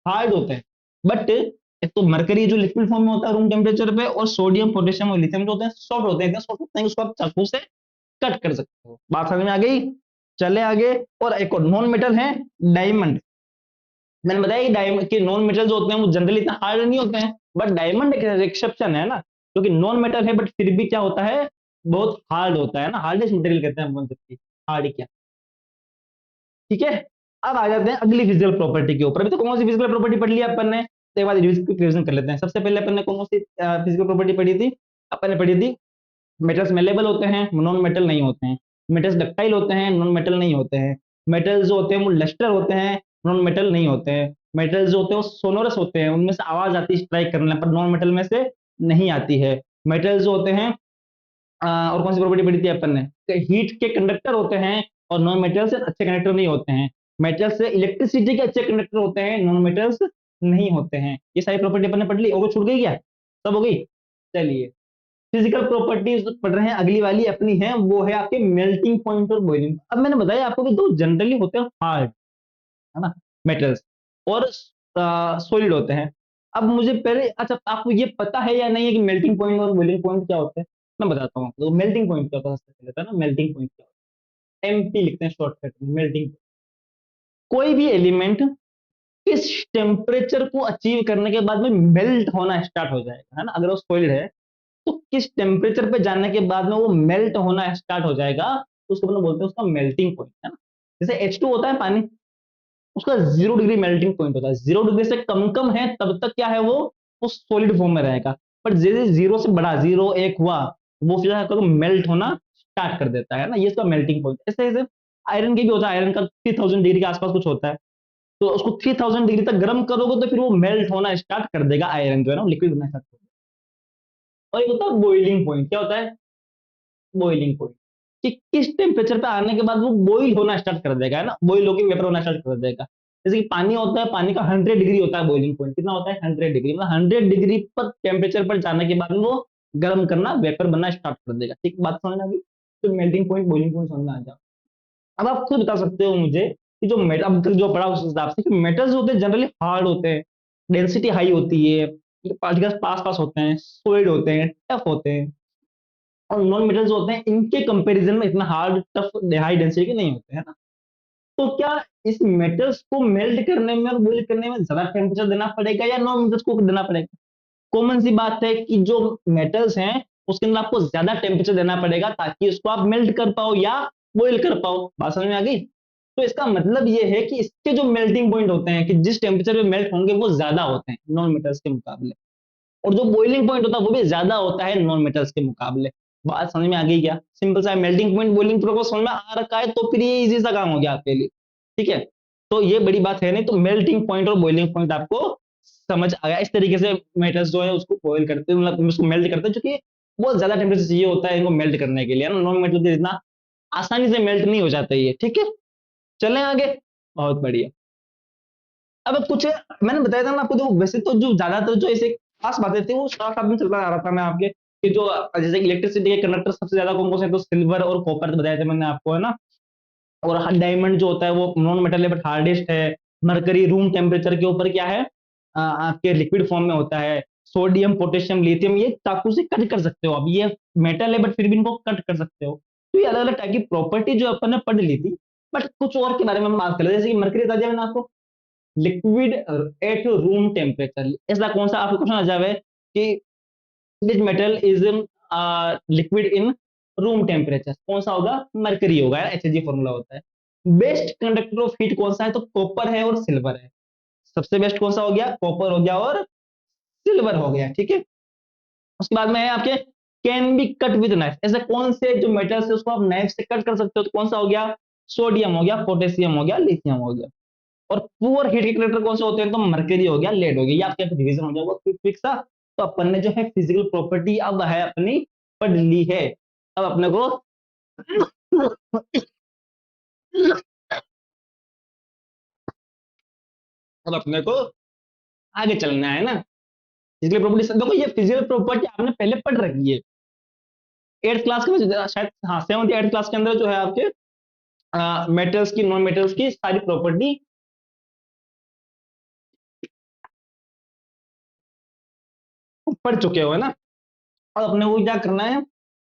हार्ड होते हैं, बट एक तो मरकरी जो लिक्विड फॉर्म में होता है रूम टेम्परेचर पे, और सोडियम, पोटेशियम और लिथियम जो होते हैं सॉफ्ट होते हैं, सॉफ्ट होते हैं उसको आप चाकू से कट कर सकते हो। बात समझ में आ गई, चले आगे। और एक और नॉन मेटल है डायमंड। मैंने बताया कि डायमंड के नॉन मेटल जो होते हैं वो जनरली इतना हार्ड नहीं होते हैं, बट डायमंड एक एक्सेप्शन है ना, क्योंकि नॉन मेटल है बट फिर भी क्या होता है, बहुत हार्ड होता है ना, हार्डेस्ट मटेरियल कहते हैं अपन, हार्ड क्या, ठीक है। अब आ जाते हैं अगली फिजिकल प्रॉपर्टी के ऊपर। अभी तो कौन सी फिजिकल प्रॉपर्टी पढ़ लिया अपन ने, तो एक बार रिविजन कर लेते हैं। सबसे पहले अपन ने कौन सी फिजिकल प्रॉपर्टी पढ़ी थी, अपन ने पढ़ी थी मेटल्स मेलेबल होते हैं, नॉन मेटल नहीं होते हैं। मेटल्स डक्टाइल होते हैं, नॉन मेटल नहीं होते हैं। मेटल्स जो होते हैं वो लस्टर होते हैं, नॉन मेटल नहीं होते हैं। मेटल्स जो होते हैं वो सोनोरस होते हैं, उनमें से आवाज आती है स्ट्राइक करने पर, नॉन मेटल में से नहीं आती है। मेटल्स जो होते हैं और कौन सी प्रॉपर्टी पढ़ी थी अपन ने, हीट के कंडक्टर होते हैं, और नॉन मेटल से अच्छे कंडक्टर नहीं होते हैं। मेटल से इलेक्ट्रिसिटी के अच्छे कंडक्टर होते हैं, नॉन मेटल्स नहीं होते हैं। ये सारी प्रॉपर्टी अपन ने पढ़ ली, और छूट गई क्या? सब हो गई। चलिए, फिजिकल प्रॉपर्टीज पढ़ रहे हैं, अगली वाली अपनी है, वो है आपके मेल्टिंग पॉइंट और बॉइलिंग। अब मैंने बताया आपको कि दो जनरली होते हैं हार्ड, है ना, मेटल्स, और सॉलिड होते हैं। अब मुझे पहले, अच्छा आपको ये पता है या नहीं है कि मेल्टिंग पॉइंट और बॉइलिंग पॉइंट क्या होता है? मैं बताता हूँ आपको। मेल्टिंग पॉइंट क्या होता है, सबसे पहले था ना, मेल्टिंग पॉइंट क्या होता है, एमपी लिखते हैं शॉर्टकट में, मेल्टिंग। कोई भी एलिमेंट किस टेम्परेचर को अचीव करने के बाद में मेल्ट होना स्टार्ट हो जाएगा, है ना, अगर वो सॉलिड है तो किस टेम्परेचर पे जाने के बाद में वो मेल्ट होना स्टार्ट हो जाएगा, तो उसको मतलब बोलते हैं उसका मेल्टिंग पॉइंट, है ना। जैसे H2 होता है पानी, उसका 0 डिग्री मेल्टिंग पॉइंट होता है, 0 डिग्री से कम कम है तब तक क्या है वो सॉलिड फॉर्म में रहेगा। पर जैसे जीरो से बड़ा, 0 1 हुआ, वो फिर क्या करो, मेल्ट होना स्टार्ट कर देता है ना, ये इसका मेल्टिंग पॉइंट। ऐसे ऐसे आयरन के भी होता है, आयरन का 3000 डिग्री के आसपास कुछ होता है, तो उसको 3000 डिग्री तक गर्म करोगे तो फिर वो मेल्ट होना स्टार्ट कर देगा, आयरन जो है ना, लिक्विड बनना स्टार्ट कर देगा। और एक होता है बॉइलिंग पॉइंट। क्या होता है बॉइलिंग पॉइंट? कि किस टेम्परेचर पे आने के बाद वो बॉइल होना स्टार्ट कर देगा, है ना, बॉइल होकर वेपर होना स्टार्ट कर देगा। जैसे कि पानी होता है, पानी का 100 डिग्री होता है बॉइलिंग पॉइंट, कितना होता है 100 डिग्री, मतलब 100 डिग्री पर टेम्परेचर पर जाने के बाद वो गर्म करना, वेपर बनना स्टार्ट कर देगा। ठीक, बात समझ में आ गई? तो मेल्टिंग पॉइंट, बॉइलिंग पॉइंट समझ में आ जाओ। अब आप खुद बता सकते हो मुझे कि जो मेटल, अब तक जो पढ़ा उस हिसाब से, कि मेटल्स होते हैं जनरली हार्ड होते हैं, डेंसिटी हाई होती है, पार्टिकल्स पास पास होते हैं, सॉलिड होते हैं, टफ होते हैं, और नॉन मेटल्स होते हैं इनके कंपैरिजन में इतना हार्ड, टफ, हाई डेंसिटी के नहीं होते, है ना। तो क्या इस मेटल्स को मेल्ट करने में और बॉइल करने में ज्यादा टेम्परेचर देना पड़ेगा या नॉन मेटल्स को देना पड़ेगा? कॉमन सी बात है कि जो मेटल्स हैं उसके अंदर आपको ज्यादा टेम्परेचर देना पड़ेगा ताकि उसको आप मेल्ट कर पाओ या बॉइल कर पाओ। बात समझ में आ गई? तो इसका मतलब ये है कि इसके जो मेल्टिंग पॉइंट होते हैं, कि जिस टेम्परेचर पे मेल्ट होंगे, वो ज्यादा होते हैं नॉन मेटल्स के मुकाबले, और जो बॉइलिंग पॉइंट होता है वो भी ज्यादा होता है नॉन मेटल्स के मुकाबले। बात समझ में आ गई क्या? सिंपल सा मेल्टिंग पॉइंट, बॉइलिंग पॉइंट को समझ में आ रखा है तो फिर ये इजी सा काम हो गया आपके लिए। ठीक है, तो ये बड़ी बात है नहीं, तो मेल्टिंग पॉइंट और बॉइलिंग पॉइंट आपको समझ आ गया। इस तरीके से मेटल्स जो है उसको बॉइल करते हैं, मतलब उसको मेल्ट करते हैं, क्योंकि बहुत ज्यादा टेम्परेचर चाहिए होता है इनको मेल्ट करने के लिए, है ना, नॉन मेटल के इतना आसानी से मेल्ट नहीं हो जाता ये। ठीक है, चलें आगे। बहुत बढ़िया। अब कुछ मैंने बताया था ना आपको, तो वैसे तो जो ज्यादातर जो ऐसे खास बातें थी वो साथ साथ में चलता आ रहा था मैं आपके, कि जो जैसे इलेक्ट्रिसिटी के कंडक्टर सबसे ज्यादा कौन कौन से हैं, तो सिल्वर और कॉपर बताए थे मैंने आपको, है ना। और डायमंड जो होता है वो नॉन मेटल है बट हार्डेस्ट है। मरकरी रूम टेम्परेचर के ऊपर क्या है, आपके लिक्विड फॉर्म में होता है। सोडियम, पोटेशियम, लिथियम, ये चाकू से कट कर सकते हो, अब ये मेटल है बट फिर भी इनको कट कर सकते हो। तो ये अलग अलग टाइप की प्रॉपर्टी जो अपन ने पढ़ ली थी, बट कुछ और के बारे में हम बात कर रहे हैं। जैसे कि मरकरी बता दिया मैंने आपको, लिक्विड एट रूम टेम्परेचर। ऐसा कौन सा आपको क्वेश्चन आ जाए कि this metal is liquid in room temperature, कौन सा होगा? मरकरी होगा, एचजी फॉर्मूला होता है। बेस्ट कंडक्टर ऑफ हीट कौन सा है? तो कॉपर है और सिल्वर है। सबसे बेस्ट कौन सा हो गया? कॉपर हो गया और सिल्वर हो गया। ठीक है, उसके बाद में है आपके can be cut with knife. ऐसे कौन से जो मेटल्स है उसको आप नाइफ से कट कर सकते हो? तो कौन सा हो गया? सोडियम हो गया, पोटेशियम हो गया, लिथियम हो गया। और पुअर हीट कंडक्टर कौन से होते हैं? तो मर्करी हो गया, लेड हो गया। ये आपका रिवीजन हो जाएगा फिक्स सा। तो अपन ने जो है फिजिकल प्रॉपर्टी अब है अपनी पढ़ ली है। अब अपने को अब अपने को आगे चलना है ना। फिजिकल प्रॉपर्टी देखो, ये फिजिकल प्रॉपर्टी आपने पहले पढ़ रखी है 8th क्लास के में, शायद हाँ 7th 8th क्लास के अंदर जो है आपके मेटल्स की, नॉन मेटल्स की सारी प्रॉपर्टी पढ़ चुके हो, है ना। और अपने को क्या करना है,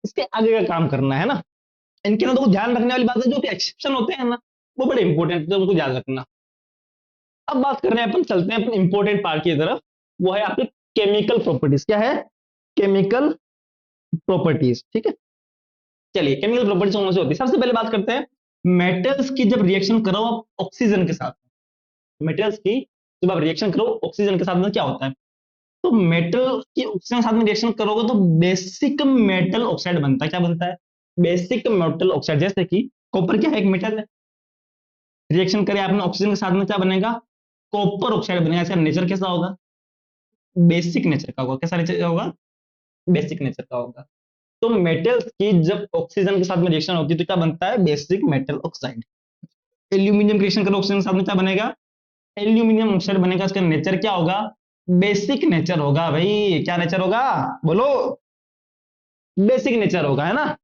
इसके आगे का काम करना है ना। इनके अंदर तो ध्यान रखने वाली बात है, जो एक्सेप्शन होते हैं ना, वो बड़े इंपॉर्टेंट है, उनको याद रखना। अब बात कर रहे हैं अपन, चलते हैं अपन इंपॉर्टेंट पार्ट की तरफ, वो है आपके केमिकल प्रॉपर्टीज। क्या है? Chemical properties. ठीक है, चलिए केमिकल प्रॉपर्टीज कौन सी होती है, सबसे पहले बात करते हैं मेटल्स की। जब रिएक्शन करो आप ऑक्सीजन के साथ, मेटल्स की जब आप रिएक्शन करो ऑक्सीजन के साथ में, क्या होता है? तो मेटल की ऑक्सीजन के साथ में रिएक्शन करोगे तो बेसिक मेटल ऑक्साइड बनता है। क्या बनता है? बेसिक मेटल ऑक्साइड, जैसे कि कॉपर क्या है, एक मेटल है, रिएक्शन करे आपने ऑक्सीजन के साथ में क्या बनेगा, कॉपर ऑक्साइड बनेगा। इसका नेचर कैसा होगा, बेसिक नेचर का होगा। कैसा नेचर का होगा, बेसिक नेचर का होगा। तो मेटल्स की जब ऑक्सीजन के साथ में रिएक्शन होती है तो क्या बनता है, basic metal oxide. Aluminium reaction करो ऑक्सीजन के साथ में क्या बनेगा, एल्यूमिनियम ऑक्साइड बनेगा। इसका नेचर क्या होगा, बेसिक नेचर होगा भाई। क्या नेचर होगा, बोलो, बेसिक नेचर होगा, है ना।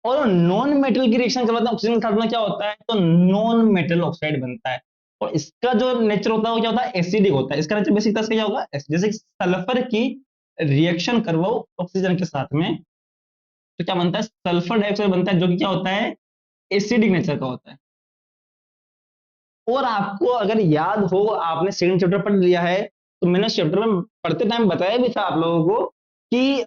और नॉन मेटल की रिएक्शन करवाते हैं ऑक्सीजन के साथ में, क्या होता है, तो नॉन मेटल ऑक्साइड बनता है। और इसका जो नेचर होता है वो क्या होता है, एसिडिक होता है। इसका नेचर बेसिक तरह से क्या होगा, जैसे सल्फर की रिएक्शन करवाओ ऑक्सीजन के साथ में तो क्या बनता है, सल्फर डाइऑक्साइड बनता है, जो कि क्या होता है, एसिडिक नेचर का होता है। और आपको अगर याद हो, आपने सेकंड चैप्टर पढ़ लिया है, तो मैंने उस चैप्टर में पढ़ते टाइम बताया भी था आप लोगों को कि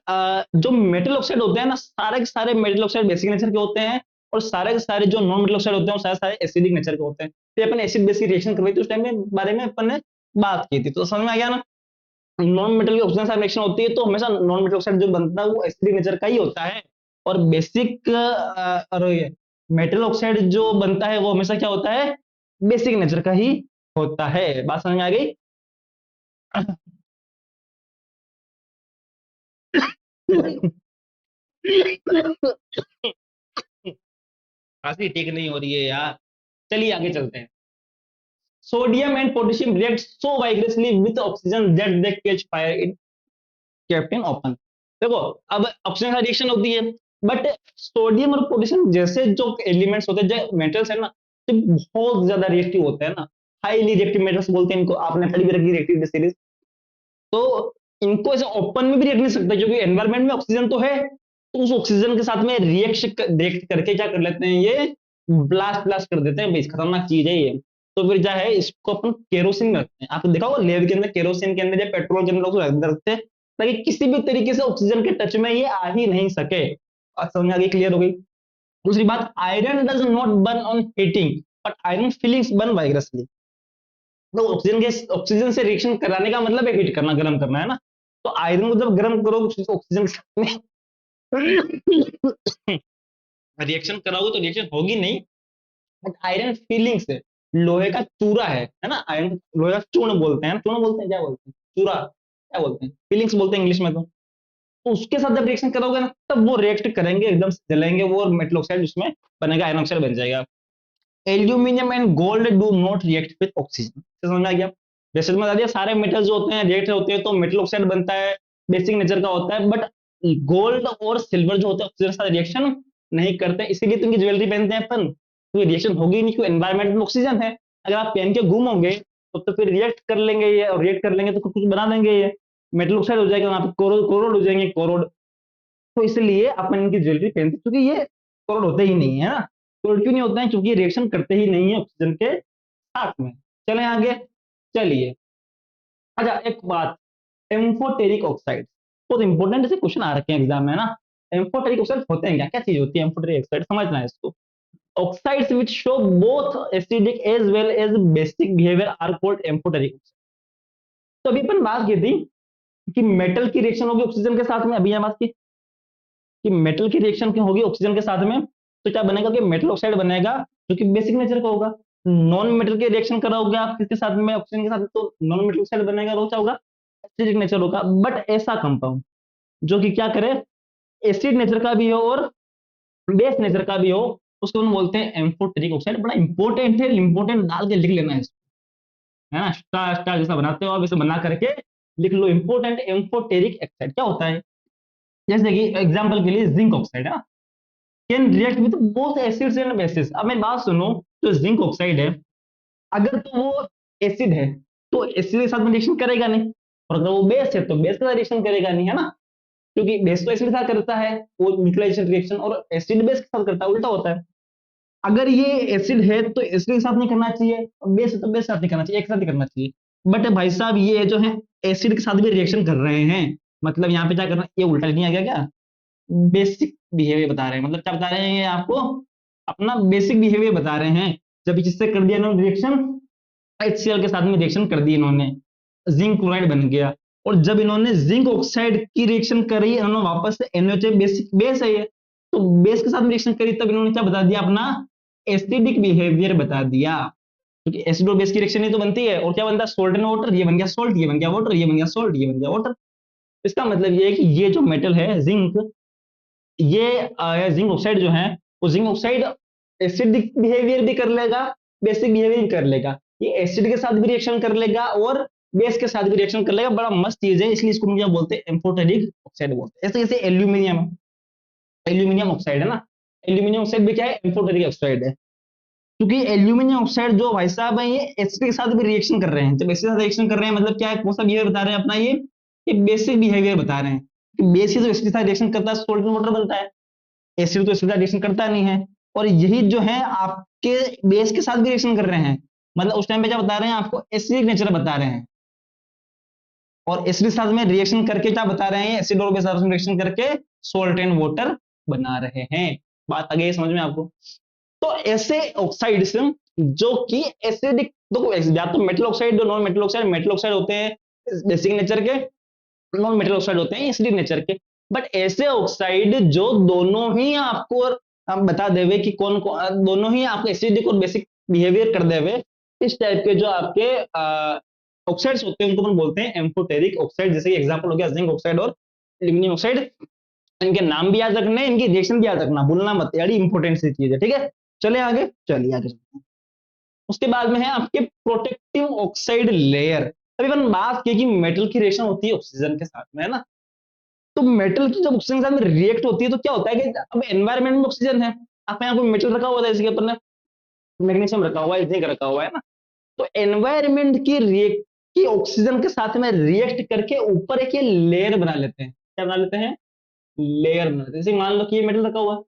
जो मेटल ऑक्साइड होते हैं ना, सारे के सारे मेटल ऑक्साइड बेसिक नेचर के होते हैं, और सारे के सारे जो नॉन मेटल ऑक्साइड होते हैं वो सारे सारे एसिडिक नेचर के होते हैं। तो अपन एसिड बेसिक रिएक्शन करवाई थी, उस टाइम में बारे में अपन ने बात की थी, तो समझ में आ गया ना। नॉन मेटल की ऑक्सीजन के साथ रिएक्शन होती है तो हमेशा नॉन मेटल ऑक्साइड जो बनता है वो एसिडिक नेचर का ही होता है। और बेसिक मेटल ऑक्साइड जो बनता है वो हमेशा क्या होता है, बेसिक नेचर का ही होता है। बात समझ में आ गई। खांसी ठीक नहीं हो रही है यार, चलिए आगे चलते हैं। Sodium and potassium react so vigorously with oxygen that they catch fire in kept in open. देखो, अब ऑक्सीजन का रिएक्शन होती है, बट सोडियम और पोटेशियम जैसे जो एलिमेंट्स होते हैं, जो मेटल्स है ना, तो बहुत ज्यादा रिएक्टिव होते हैं ना, हाईली रिएक्टिव मेटल्स बोलते हैं इनको। आपने पढ़ी भी रखी रिएक्टिव सीरीज। तो इनको ऐसे ओपन में भी रिएक्ट नहीं सकता, क्योंकि एनवायरमेंट में ऑक्सीजन तो है, तो उस ऑक्सीजन के साथ में रिएक्ट करके क्या कर लेते हैं, ये ब्लास्ट ब्लास्ट कर देते हैं भाई। खतरनाक चीज है ये। तो फिर क्या है, इसको अपन केरोसिन में रखते हैं। आपने देखा होगा लैब के अंदर केरोसिन के अंदर या पेट्रोल के अंदर उसको रखते हैं, ताकि किसी भी तरीके से ऑक्सीजन के टच में ये आ ही नहीं सके। आज समझ आ गई, क्लियर हो गई। दूसरी बात, iron does not burn on heating, but iron filings burn vigorously. तो ऑक्सीजन से रिएक्शन कराने का मतलब है हीट करना, गर्म करना, है ना। तो आयरन को जब गर्म करो ऑक्सीजन के साथ में रिएक्शन कराओगे तो रिएक्शन होगी नहीं, बट आयरन फीलिंग्स है, लोहे का चूरा है ना। आयरन लोहे का चूर्ण बोलते हैं, चूर्ण बोलते हैं, क्या बोलते हैं, चूरा क्या बोलते हैं, फीलिंग्स बोलते हैं इंग्लिश में। तो उसके साथ जब रिएक्शन करोगे ना, तब वो रिएक्ट करेंगे, एकदम से जलेंगे वो, और मेटल ऑक्साइड उसमें बनेगा, आयरन ऑक्साइड बन जाएगा। Aluminium and gold do not react with oxygen. समझ में आ गया। जैसे मैं बता दिया, सारे मेटल जो होते हैं रिएक्ट होते हैं तो मेटल ऑक्साइड बनता है, बेसिक नेचर का होता है। बट गोल्ड और सिल्वर जो होते हैं ऑक्सीजन के साथ रिएक्शन नहीं करते, इसीलिए तो इनकी ज्वेलरी पहनते हैं अपन। तो रिएक्शन होगी नहीं, क्योंकि एनवायरमेंट में ऑक्सीजन है। अगर आप पहन के घूमोगे तो फिर रिएक्ट कर लेंगे ये, और रिएक्ट कर लेंगे तो कुछ कुछ बना देंगे ये, मेटल ऑक्साइड हो जाएगा, वहां पे कोरोड हो जाएंगे, कोरोड। तो इसलिए अपन इनकी ज्वेलरी पहनते हैं, क्योंकि ये कोरोड होते ही नहीं है ना। कोरोड क्यों नहीं होते हैं, क्योंकि रिएक्शन करते ही नहीं है ऑक्सीजन के साथ में। चलें आगे, चलिए। अच्छा एक बात, एम्फोटेरिक ऑक्साइड बहुत इंपॉर्टेंट, ऐसे क्वेश्चन आ रखे हैं एग्जाम में ना। एम्फोटेरिक ऑक्साइड होते हैं क्या, क्या चीज होती है एम्फोटेरिक ऑक्साइड, समझना है इसको। Oxides which show both acidic as well as basic behavior are called amphoteric oxide। तो अभी अपन बात की थी कि मेटल की रिएक्शन होगी ऑक्सीजन के साथ में, अभी यह बात की कि मेटल की रिएक्शन क्यों होगी ऑक्सीजन के साथ में, तो क्या बनेगा कि मेटल ऑक्साइड बनेगा, जो कि बेसिक नेचर का होगा। नॉन मेटल की रिएक्शन कराओगे आप किसके साथ में, ऑक्सीजन के साथ, तो नॉन मेटल ऑक्साइड बनेगा, वो क्या होगा, एसिडिक नेचर होगा। बट ऐसा कंपाउंड जो कि क्या करे, एसिड नेचर का भी हो और बेस नेचर का भी हो, उसको हम बोलते हैं एम्फोटेरिक ऑक्साइड। बड़ा इंपॉर्टेंट है, इंपॉर्टेंट डाल के लिख लेना है इसको, है ना। स्टार स्टार जैसा बनाते हो आप, इसे बना करके लिख लो। इंपॉर्टेंट, एम्फोटेरिक ऑक्साइड क्या होता है, जैसे कि एग्जांपल के लिए जिंक ऑक्साइड है, can react with both acids and bases. अब मेरी बात सुनो, जो जिंक ऑक्साइड है, अगर तो वो एसिड है तो एसिड के साथ में रिएक्शन करेगा नहीं, और अगर वो बेस है तो बेस के साथ रिएक्शन करेगा नहीं, है ना। क्योंकि बेस तो एसिड के साथ करता है वो न्यूट्रलाइजेशन रिएक्शन, और एसिड बेस के साथ करता है, उल्टा होता है। अगर ये एसिड है तो एसिड के साथ नहीं करना चाहिए, और बेस है तो बेस के साथ नहीं करना चाहिए, एक साथ ही करना चाहिए। बट भाई साहब ये जो है एसिड के साथ भी रिएक्शन कर रहे हैं, मतलब यहाँ पे क्या करना, ये उल्टा नहीं आ गया क्या, बेसिक बिहेवियर बता रहे हैं। मतलब क्या बता रहे हैं ये आपको, अपना बेसिक बिहेवियर बता रहे हैं। जब इससे कर दिया इन्होंने रिएक्शन, HCl के साथ में रिएक्शन कर दी इन्होंने, जिंक क्लोराइड बन गया। और जब इन्होंने जिंक ऑक्साइड की रिएक्शन करी, इन्होंने वापस से NaOH बेसिक बेस है ये, तो बेस के साथ रिएक्शन करी, तब इन्होंने क्या बता दिया अपना एसिडिक बिहेवियर बता दिया, क्योंकि एसिड और बेस की रिएक्शन ही तो बनती है, और क्या बनता है सोल्ट एंड वाटर, ये बन गया सोल्ट, ये बन गया वाटर, ये बन गया सोल्ट, ये बन गया वाटर। इसका मतलब ये है कि ये जो मेटल है जिंक, ये जिंक ऑक्साइड जो है, वो जिंक ऑक्साइड एसिडिक बिहेवियर भी कर लेगा, बेसिक बिहेवियर भी कर लेगा, ये एसिड के साथ भी रिएक्शन कर लेगा और बेस के साथ भी रिएक्शन कर लेगा, बड़ा मस्त चीज है, इसलिए इसको क्या बोलते हैं एम्फोटेरिक ऑक्साइड बोलते हैं। ऐसे जैसे एल्यूमिनियम, एल्यूमिनियम ऑक्साइड है ना, एल्यूमिनियम ऑक्साइड भी क्या है एम्फोटेरिक ऑक्साइड है, क्योंकि एल्यूमिनियम ऑक्साइड जो भाई साहब है ये एसिड के साथ भी रिएक्शन कर रहे हैं, जब एसिड के साथ रिएक्शन कर रहे हैं मतलब क्या है, कौन सा बिहेवियर बता रहे हैं अपना, ये बेसिक बिहेवियर बता रहे हैं। बेसिक तो एसिड के साथ रिएक्शन करता है, सोल्ट एंड वाटर बनता है, एसिड तो एसिड का रिएक्शन करता नहीं है, और यही जो है आपके बेस के साथ भी रिएक्शन कर रहे हैं, मतलब उस टाइम पे क्या बता रहे हैं आपको एसिडिक नेचर बता रहे हैं, और एसिड के साथ में रिएक्शन करके क्या बता रहे हैं, एसिड और बेस साथ में रिएक्शन करके सोल्ट एंड वाटर बना रहे हैं। बात आ गई समझ में आपको? तो ऐसे ऑक्साइड्स जो कि एसिडिक, देखो या तो metal oxide, non metal oxide, metal oxide होते हैं बेसिक नेचर के, नॉन मेटल ऑक्साइड होते हैं एसिडिक नेचर के, बट ऐसे ऑक्साइड जो दोनों ही आपको हम बता देवे कि कौन कौन, दोनों ही आपको एसिडिक और बेसिक बिहेवियर कर देवे, इस टाइप के जो आपके ऑक्साइड्स होते हैं उनको हम बोलते हैं एम्फोटेरिक ऑक्साइड। जैसे कि एग्जांपल हो गया जिंक ऑक्साइड और एल्यूमिनियम ऑक्साइड, इनके नाम भी याद रखने, इनकी रिएक्शन भी याद रखना, भूलना मत यार, इंपॉर्टेंट सी चीज है, ठीक है। चले आगे, चलिए आगे चलते हैं। उसके बाद में है आपके प्रोटेक्टिव ऑक्साइड लेयर। अभी अपन बात की कि मेटल की रिएक्शन होती है ऑक्सीजन के साथ में, है ना, तो मेटल की जब ऑक्सीजन के साथ में रिएक्ट होती है तो क्या होता है कि अब एनवायरमेंट में ऑक्सीजन है, आपके यहाँ कोई मेटल रखा हुआ है, जैसे कि अपन ने मैग्नीशियम रखा हुआ है, जिंक रखा हुआ है ना, तो एनवायरमेंट की रिएक्ट की ऑक्सीजन के साथ में रिएक्ट करके ऊपर एक ये लेयर बना लेते हैं, क्या बना लेते हैं, लेयर बना लेते हैं। जैसे मान लो कि ये मेटल रखा हुआ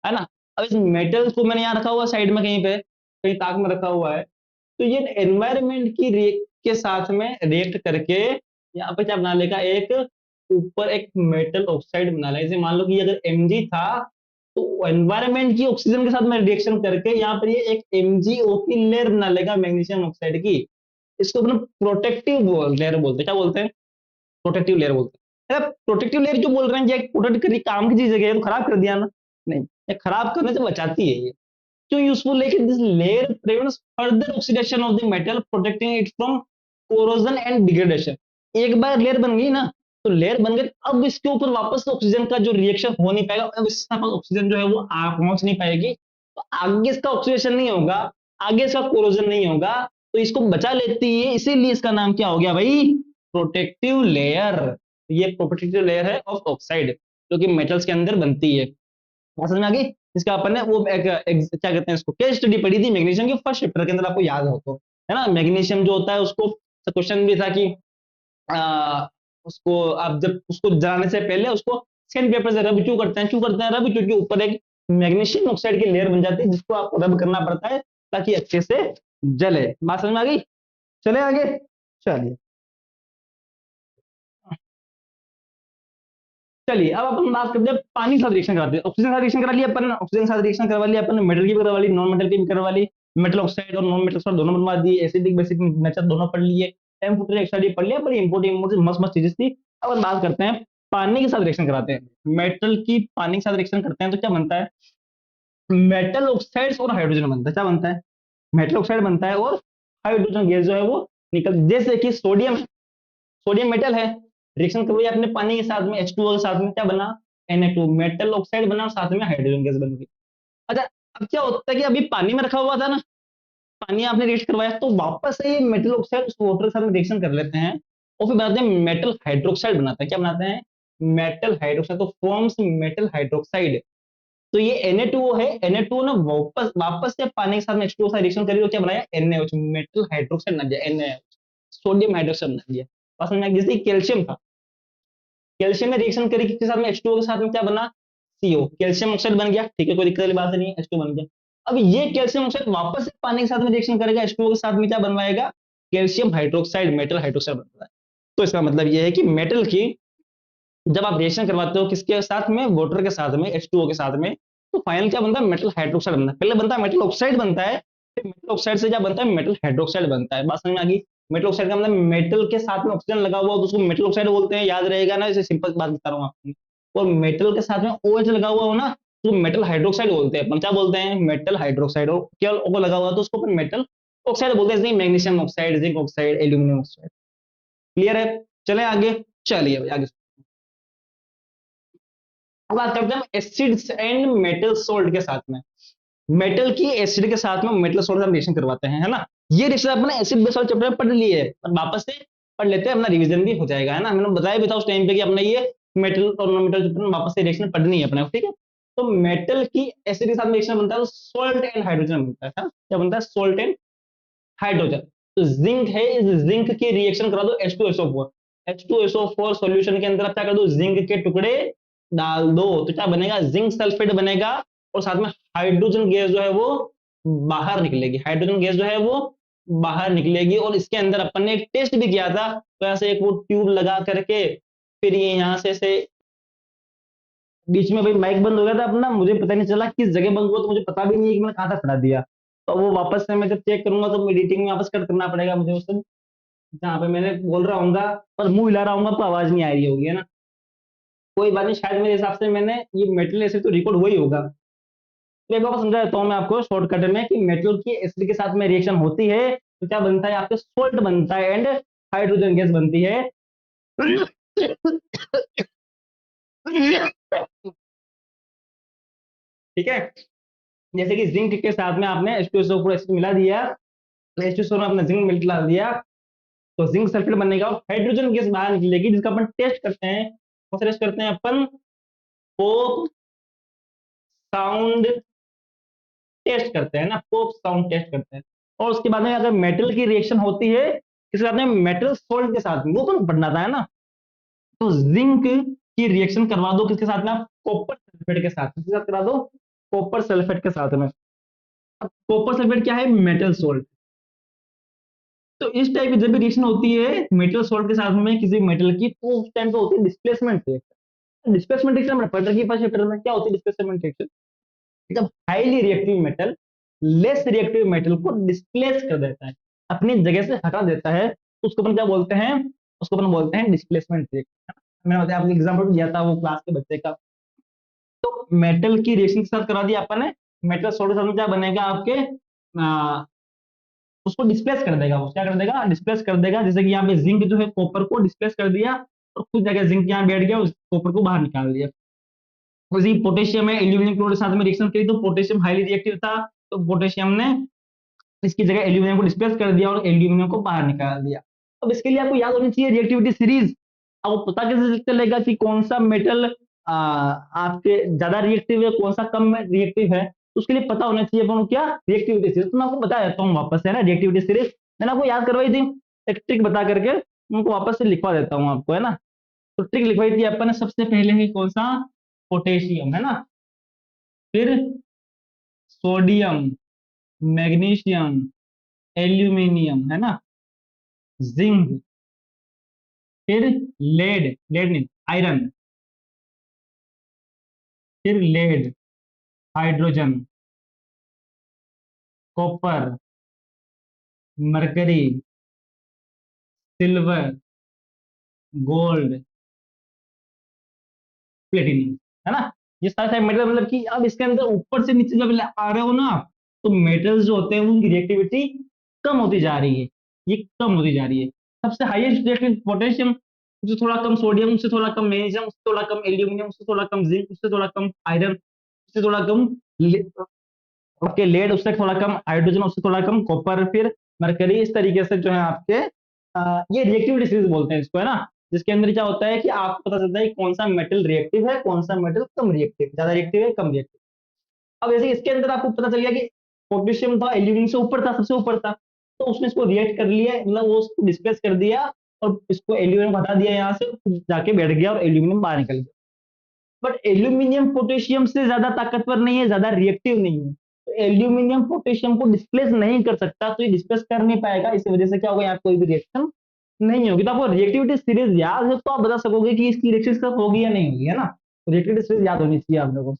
है ना, अब इस मेटल को मैंने यहाँ रखा हुआ साइड में कहीं पे, कहीं ताक में रखा हुआ है, तो ये एनवायरमेंट की रिएक्ट के साथ में रिएक्ट करके यहाँ पे क्या बना लेगा, एक ऊपर एक मेटल ऑक्साइड बना लेगा। जैसे मान लो कि अगर Mg था, तो एनवायरमेंट की ऑक्सीजन के साथ में रिएक्शन करके यहाँ पर ये एक MgO की लेयर बना लेगा मैग्नीशियम ऑक्साइड की। इसको अपना प्रोटेक्टिव लेयर बोलते हैं, क्या बोलते हैं, प्रोटेक्टिव लेयर बोलते हैं। प्रोटेक्टिव लेयर जो बोल रहे हैं, ये प्रोटेक्ट करी काम की चीज है, तो खराब कर दिया ना, नहीं, ये खराब करने से बचाती है ये, क्यों यूजफुल है कि this layer prevents further oxidation of the metal, protecting it from corrosion and degradation. एक बार लेयर बन गई ना, तो लेयर बन गई, अब इसके ऊपर वापस ऑक्सीजन का जो रिएक्शन हो नहीं पाएगा, अब इसके पास ऑक्सीजन जो है वो पहुंच नहीं पाएगी, तो आगे इसका ऑक्सीडेशन नहीं होगा, आगे इसका कोरोजन नहीं होगा, तो इसको बचा लेती है, इसीलिए इसका नाम क्या हो गया भाई, प्रोटेक्टिव लेयर। ये प्रोटेक्टिव लेयर है ऑफ ऑक्साइड जो कि मेटल्स के अंदर बनती है। समझ में आ गई? इसका अपन ने वो क्या कहते हैं इसको, केस स्टडी पढ़ी थी मैग्नीशियम के फर्स्ट चैप्टर के अंदर, आपको याद हो तो, है ना, मैग्नीशियम जो होता है उसको क्वेश्चन भी था कि उसको आप जब उसको जलाने से पहले उसको सेकंड पेपर से रब क्यों करते हैं, रब, क्योंकि ऊपर एक मैग्नीशियम ऑक्साइड की लेयर बन जाती है जिसको आपको रब करना पड़ता है ताकि अच्छे से जले। बात समझ में आ गई? चले आगे, चलिए चलिए अब अपन बात करते हैं पानी के साथ रिएक्शन कराते हैं। ऑक्सीजन के साथ रिएक्शन करा लिया अपन, ऑक्सीजन के साथ रिएक्शन करवा लिया अपन, मेटल की भी करवा ली, नॉन मेटल की भी करवा ली, मेटल ऑक्साइड और नॉन मेटल ऑक्साइड दोनों बनवा दिए, एसिडिक बेसिक नेचर दोनों पढ़ लिए, एम्फोटेरिक ऑक्साइड पढ़ लिया, पर इंपोर्टेंट मस्त मस्त चीजें थी। अब अपन बात करते हैं पानी के साथ रिएक्शन कराते हैं, मेटल की पानी के साथ रिएक्शन करते हैं तो क्या बनता है, मेटल ऑक्साइड और हाइड्रोजन बनता है, क्या बनता है, मेटल ऑक्साइड बनता है और हाइड्रोजन गैस जो है वो निकल, जैसे कि सोडियम, सोडियम मेटल है, रिएक्शन करवाई आपने पानी के साथ में H2O के साथ में, क्या बना, Na2, मेटल ऑक्साइड बना और साथ में हाइड्रोजन गैस बन गई। अच्छा, अब क्या होता है कि अभी पानी में रखा हुआ था ना, पानी आपने रिएक्ट करवाया तो वापस से ये मेटल ऑक्साइड उस वाटर के साथ में रिएक्शन कर लेते हैं और फिर बनाते हैं मेटल हाइड्रोक्साइड बनाते हैं, क्या बनाते हैं, मेटल हाइड्रोक्साइड, तो फॉर्म्स मेटल हाइड्रोक्साइड। तो ये Na2O है, Na2O ने वापस वापस से पानी के साथ में H2O से रिएक्शन करी तो क्या बनाया, NaOH, मेटल हाइड्रोक्साइड बना दिया, NaOH, सोडियम हाइड्रोक्साइड बना दिया। बस समझ में आ गया? जैसे कैल्शियम था, कैल्शियम में रिएक्शन करी किसके साथ में, H2O के साथ में, क्या बना, CO, कैल्शियम ऑक्साइड बन गया, ठीक है, कोई दिक्कत वाली बात नहीं है, H2 बन गया। अब ये कैल्शियम ऑक्साइड वापस से पानी के साथ में रिएक्शन करेगा, H2O के साथ में क्या बनवाएगा, कैल्शियम हाइड्रोक्साइड, मेटल हाइड्रोक्साइड बनता है। तो इसका मतलब ये है कि मेटल की जब आप रिएक्शन करवाते हो किसके साथ में, वाटर के साथ में, H2O के साथ में, तो फाइनल क्या बनता है, मेटल हाइड्रोक्साइड बनता है। पहले बनता है मेटल ऑक्साइड बनता है, फिर मेटल ऑक्साइड से क्या बनता है, मेटल हाइड्रोक्साइड बनता है। बात समझ में आ गई? मेटल ऑक्साइड का मतलब मेटल के साथ में ऑक्सीजन लगा हुआ हो तो उसको मेटल ऑक्साइड बोलते हैं, याद रहेगा ना, इसे सिंपल बात बता रहा हूँ आपको। और मेटल के साथ में OH लगा हुआ हो ना तो मेटल हाइड्रोक्साइड बोलते हैं, अपन क्या बोलते हैं, मेटल हाइड्रोक्साइड। और केवल O लगा हुआ तो उसको अपन मेटल ऑक्साइड बोलते हैं, जैसे magnesium oxide, zinc oxide, aluminium oxide. Clear है? चले आगे, चलिए भाई आगे। अब बात करते हैं एसिड्स एंड मेटल सोल्ट के साथ में। मेटल की एसिड के साथ में मेटल सोल्ट का रिएक्शन करवाते हैं, है ना। ये रिएक्शन अपने एसिड बेस वाले चैप्टर में पढ़ लिए है, पर वापस से पढ़ लेते हैं, अपना रिवीजन भी हो जाएगा, है ना। मैंने बताया भी था उस टाइम पे कि अपने ये मेटल और नॉन मेटल चैप्टर में वापस से रिएक्शन पढ़नी है अपने, ठीक है। तो मेटल की एसिड के साथ में रिएक्शन बनता है तो सोल्ट एंड हाइड्रोजन बनता है, क्या बनता है, सोल्ट एंड हाइड्रोजन। तो जिंक है, इस जिंक की रिएक्शन करा दो H2SO4, H2SO4 सॉल्यूशन के अंदर आप क्या कर दो, जिंक के टुकड़े डाल दो तो क्या बनेगा, जिंक सल्फेट बनेगा। और साथ में हाइड्रोजन गैस जो है वो बाहर निकलेगी, हाइड्रोजन गैस जो है वो बाहर निकलेगी। और इसके अंदर अपन ने एक टेस्ट भी किया था, तो ऐसे एक वो ट्यूब लगा करके फिर ये यहाँ से बीच में भाई माइक बंद हो गया था अपना, मुझे पता नहीं चला किस जगह बंद हुआ, तो मुझे पता भी नहीं है कि मैंने कहाँ तक फटा दिया। तो वो वापस से मैं जब चेक करूंगा तो एडिटिंग में वापस कट करना पड़ेगा मुझे उस, जहाँ पे मैंने बोल रहा हूँ और मुंह हिला रहा हूँ आपको आवाज नहीं आ रही होगी, है ना। कोई बात नहीं, शायद मेरे हिसाब से मैंने ये मेटल एसिड तो रिकॉर्ड हुआ ही होगा। तो एक बार समझा देता हूँ मैं आपको शॉर्टकट में कि मेटल की एसिड के साथ में रिएक्शन होती है तो क्या बनता है, आपके सोल्ट बनता है एंड हाइड्रोजन गैस बनती है। ठीक है। जैसे कि जिंक के साथ में आपने H2SO4 एसिड मिला दिया, H2SO में आपने जिंक मिला दिया तो जिंक सल्फेट बनेगा और हाइड्रोजन गैस बाहर निकलेगी, जिसका अपन टेस्ट करते हैं। कौन सा टेस्ट करते हैं अपन, पोप साउंड टेस्ट करते हैं ना, पोप साउंड टेस्ट करते हैं। और उसके बाद में अगर मेटल की रिएक्शन होती है किसके साथ में, मेटल सोल्ट के साथ में, वो तो पढ़ना था, है ना। तो जिंक की रिएक्शन करवा दो किसके साथ में, आप कॉपर सल्फेट के साथ, किसके साथ करा दो, कॉपर सल्फेट के साथ में। अब कॉपर सल्फेट क्या है, मेटल सोल्ट। तो इस टाइप की जब भी रिएक्शन होती है मेटल सोल्ट के साथ में किसी मेटल की, तो उस टाइम पे होती है डिस्प्लेसमेंट रिएक्शन। डिस्प्लेसमेंट रिएक्शन हमने पढ़ रखी है फर्स्ट चैप्टर में, क्या होती है डिस्प्लेसमेंट रिएक्शन, जब highly reactive metal less reactive metal को डिस्प्लेस कर देता है, अपनी जगह से हटा देता है, तो उसको अपन क्या बोलते हैं, उसको अपन बोलते हैं डिस्प्लेसमेंट रिएक्शन। मैंने बताया, आपको एग्जांपल दिया था वो क्लास के बच्चे का। तो मेटल की रिएक्शन के साथ करा दिया अपन ने, मेटल सोल्ट के साथ में क्या बनेगा आपके, उसको डिस्प्लेस कर देगा, वो क्या कर देगा, डिस्प्लेस कर देगा। जैसे कि यहाँ पे जिंक जो है कॉपर को डिस्प्लेस कर दिया और कुछ जगह जिंक यहाँ बैठ गया, उस कॉपर को बाहर निकाल दिया। वैसे ही पोटेशियम है, एल्यूमिनियम क्लोराइड के साथ में रिएक्शन करी तो पोटेशियम हाईली रिएक्टिव था, तो पोटेशियम ने इसकी जगह एल्यूमिनियम को डिस्प्लेस कर दिया और एल्यूमिनियम को बाहर निकाल दिया। अब इसके लिए आपको याद होनी चाहिए रिएक्टिविटी सीरीज। अब वो पता कैसे चलेगा कि कौन सा मेटल आपके ज्यादा रिएक्टिव है, कौन सा कम रिएक्टिव है, तो उसके लिए पता होना चाहिए अपन क्या, रिएक्टिविटी सीरीज। तो मैं आपको बता देता हूँ वापस से, है ना, रिएक्टिविटी सीरीज मैंने आपको याद करवाई थी, एक ट्रिक बता करके उनको वापस से लिखवा देता हूँ आपको, है ना। तो ट्रिक लिखवाई थी अपन ने सबसे पहले ही, कौन सा, पोटेशियम, है ना, फिर सोडियम, मैग्नीशियम, एल्यूमिनियम, है ना, जिंक, फिर लेड, लेड नहीं आयरन, फिर lead, hydrogen, copper, mercury, silver, gold, platinum, है ना। ये सारे सारे मेटल, मतलब कि अब इसके अंदर ऊपर से नीचे जब आ रहे हो ना, तो मेटल्स जो होते हैं उनकी रिएक्टिविटी कम होती जा रही है, ये कम होती जा रही है। सबसे हाईएस्ट रिएक्टिव पोटेशियम, उससे थोड़ा कम सोडियम, उससे थोड़ा कम मैग्नीशियम, उससे थोड़ा कम एल्यूमिनियम, उससे थोड़ा कम जिंक, उससे थोड़ा कम आयरन, उससे थोड़ा कम आपके लेड, उससे थोड़ा कम हाइड्रोजन, उससे थोड़ा कम कॉपर, फिर मरकरी। इस तरीके से जो है आपके ये रिएक्टिविटी सीरीज बोलते हैं इसको, है ना। जिसके अंदर क्या होता है कि आपको पता चलता है कि कौन सा मेटल रिएक्टिव है, कौन सा मेटल कम रिएक्टिव, ज्यादा रिएक्टिव है, कम रिएक्टिव। अब जैसे इसके अंदर आपको पता चल गया कि पोटेशियम था, एल्यूमिनियम से ऊपर था, सबसे ऊपर था, तो उसने इसको रिएक्ट कर लिया, मतलब वो उसको डिस्प्लेस कर दिया और इसको एल्यूमिनियम हटा दिया यहाँ से, जाके बैठ गया और एल्यूमिनियम बाहर निकल गया। बट एल्यूमिनियम पोटेशियम से ज्यादा ताकतवर नहीं है, ज्यादा रिएक्टिव नहीं है, तो एल्यूमिनियम पोटेशियम को डिस्प्लेस नहीं कर सकता, तो ये डिस्प्लेस कर नहीं पाएगा, इस वजह से क्या होगा, यहाँ कोई भी रिएक्शन नहीं होगी। तो आपको रिएक्टिविटी सीरीज याद है तो आप बता सकोगे कि इसकी रिएक्शन कब होगी या नहीं होगी, है ना। तो रिएक्टिविटी सीरीज याद होनी चाहिए आप लोगों को,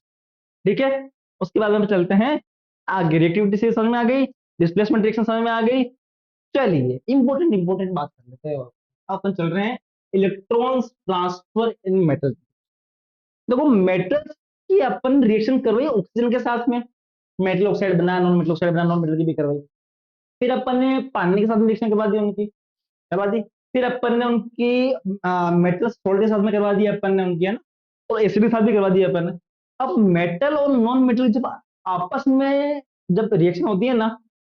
ठीक है। उसके बाद में चलते हैं आगे, रिएक्टिविटी सीरीज समझ में आ गई, डिस्प्लेसमेंट रिएक्शन समझ में आ गई, चलिए इंपॉर्टेंट इंपॉर्टेंट बात कर लेते हैं। अपन चल रहे हैं इलेक्ट्रॉन्स ट्रांसफर इन मेटल। देखो मेटल्स की अपन रिएक्शन करवाई ऑक्सीजन के साथ में, मेटल ऑक्साइड बना, नॉन मेटल ऑक्साइड बना, नॉन मेटल की भी करवाई। फिर अपन ने पानी के साथ में रिएक्शन करवा दी उनकी, करवा दी। फिर अपन ने उनकी मेटल सॉल्ट के साथ में करवा दिया अपन ने उनकी, है ना, और एसिड के साथ भी करवा दिया अपन ने। अब मेटल और नॉन मेटल जब आपस में जब रिएक्शन होती है ना,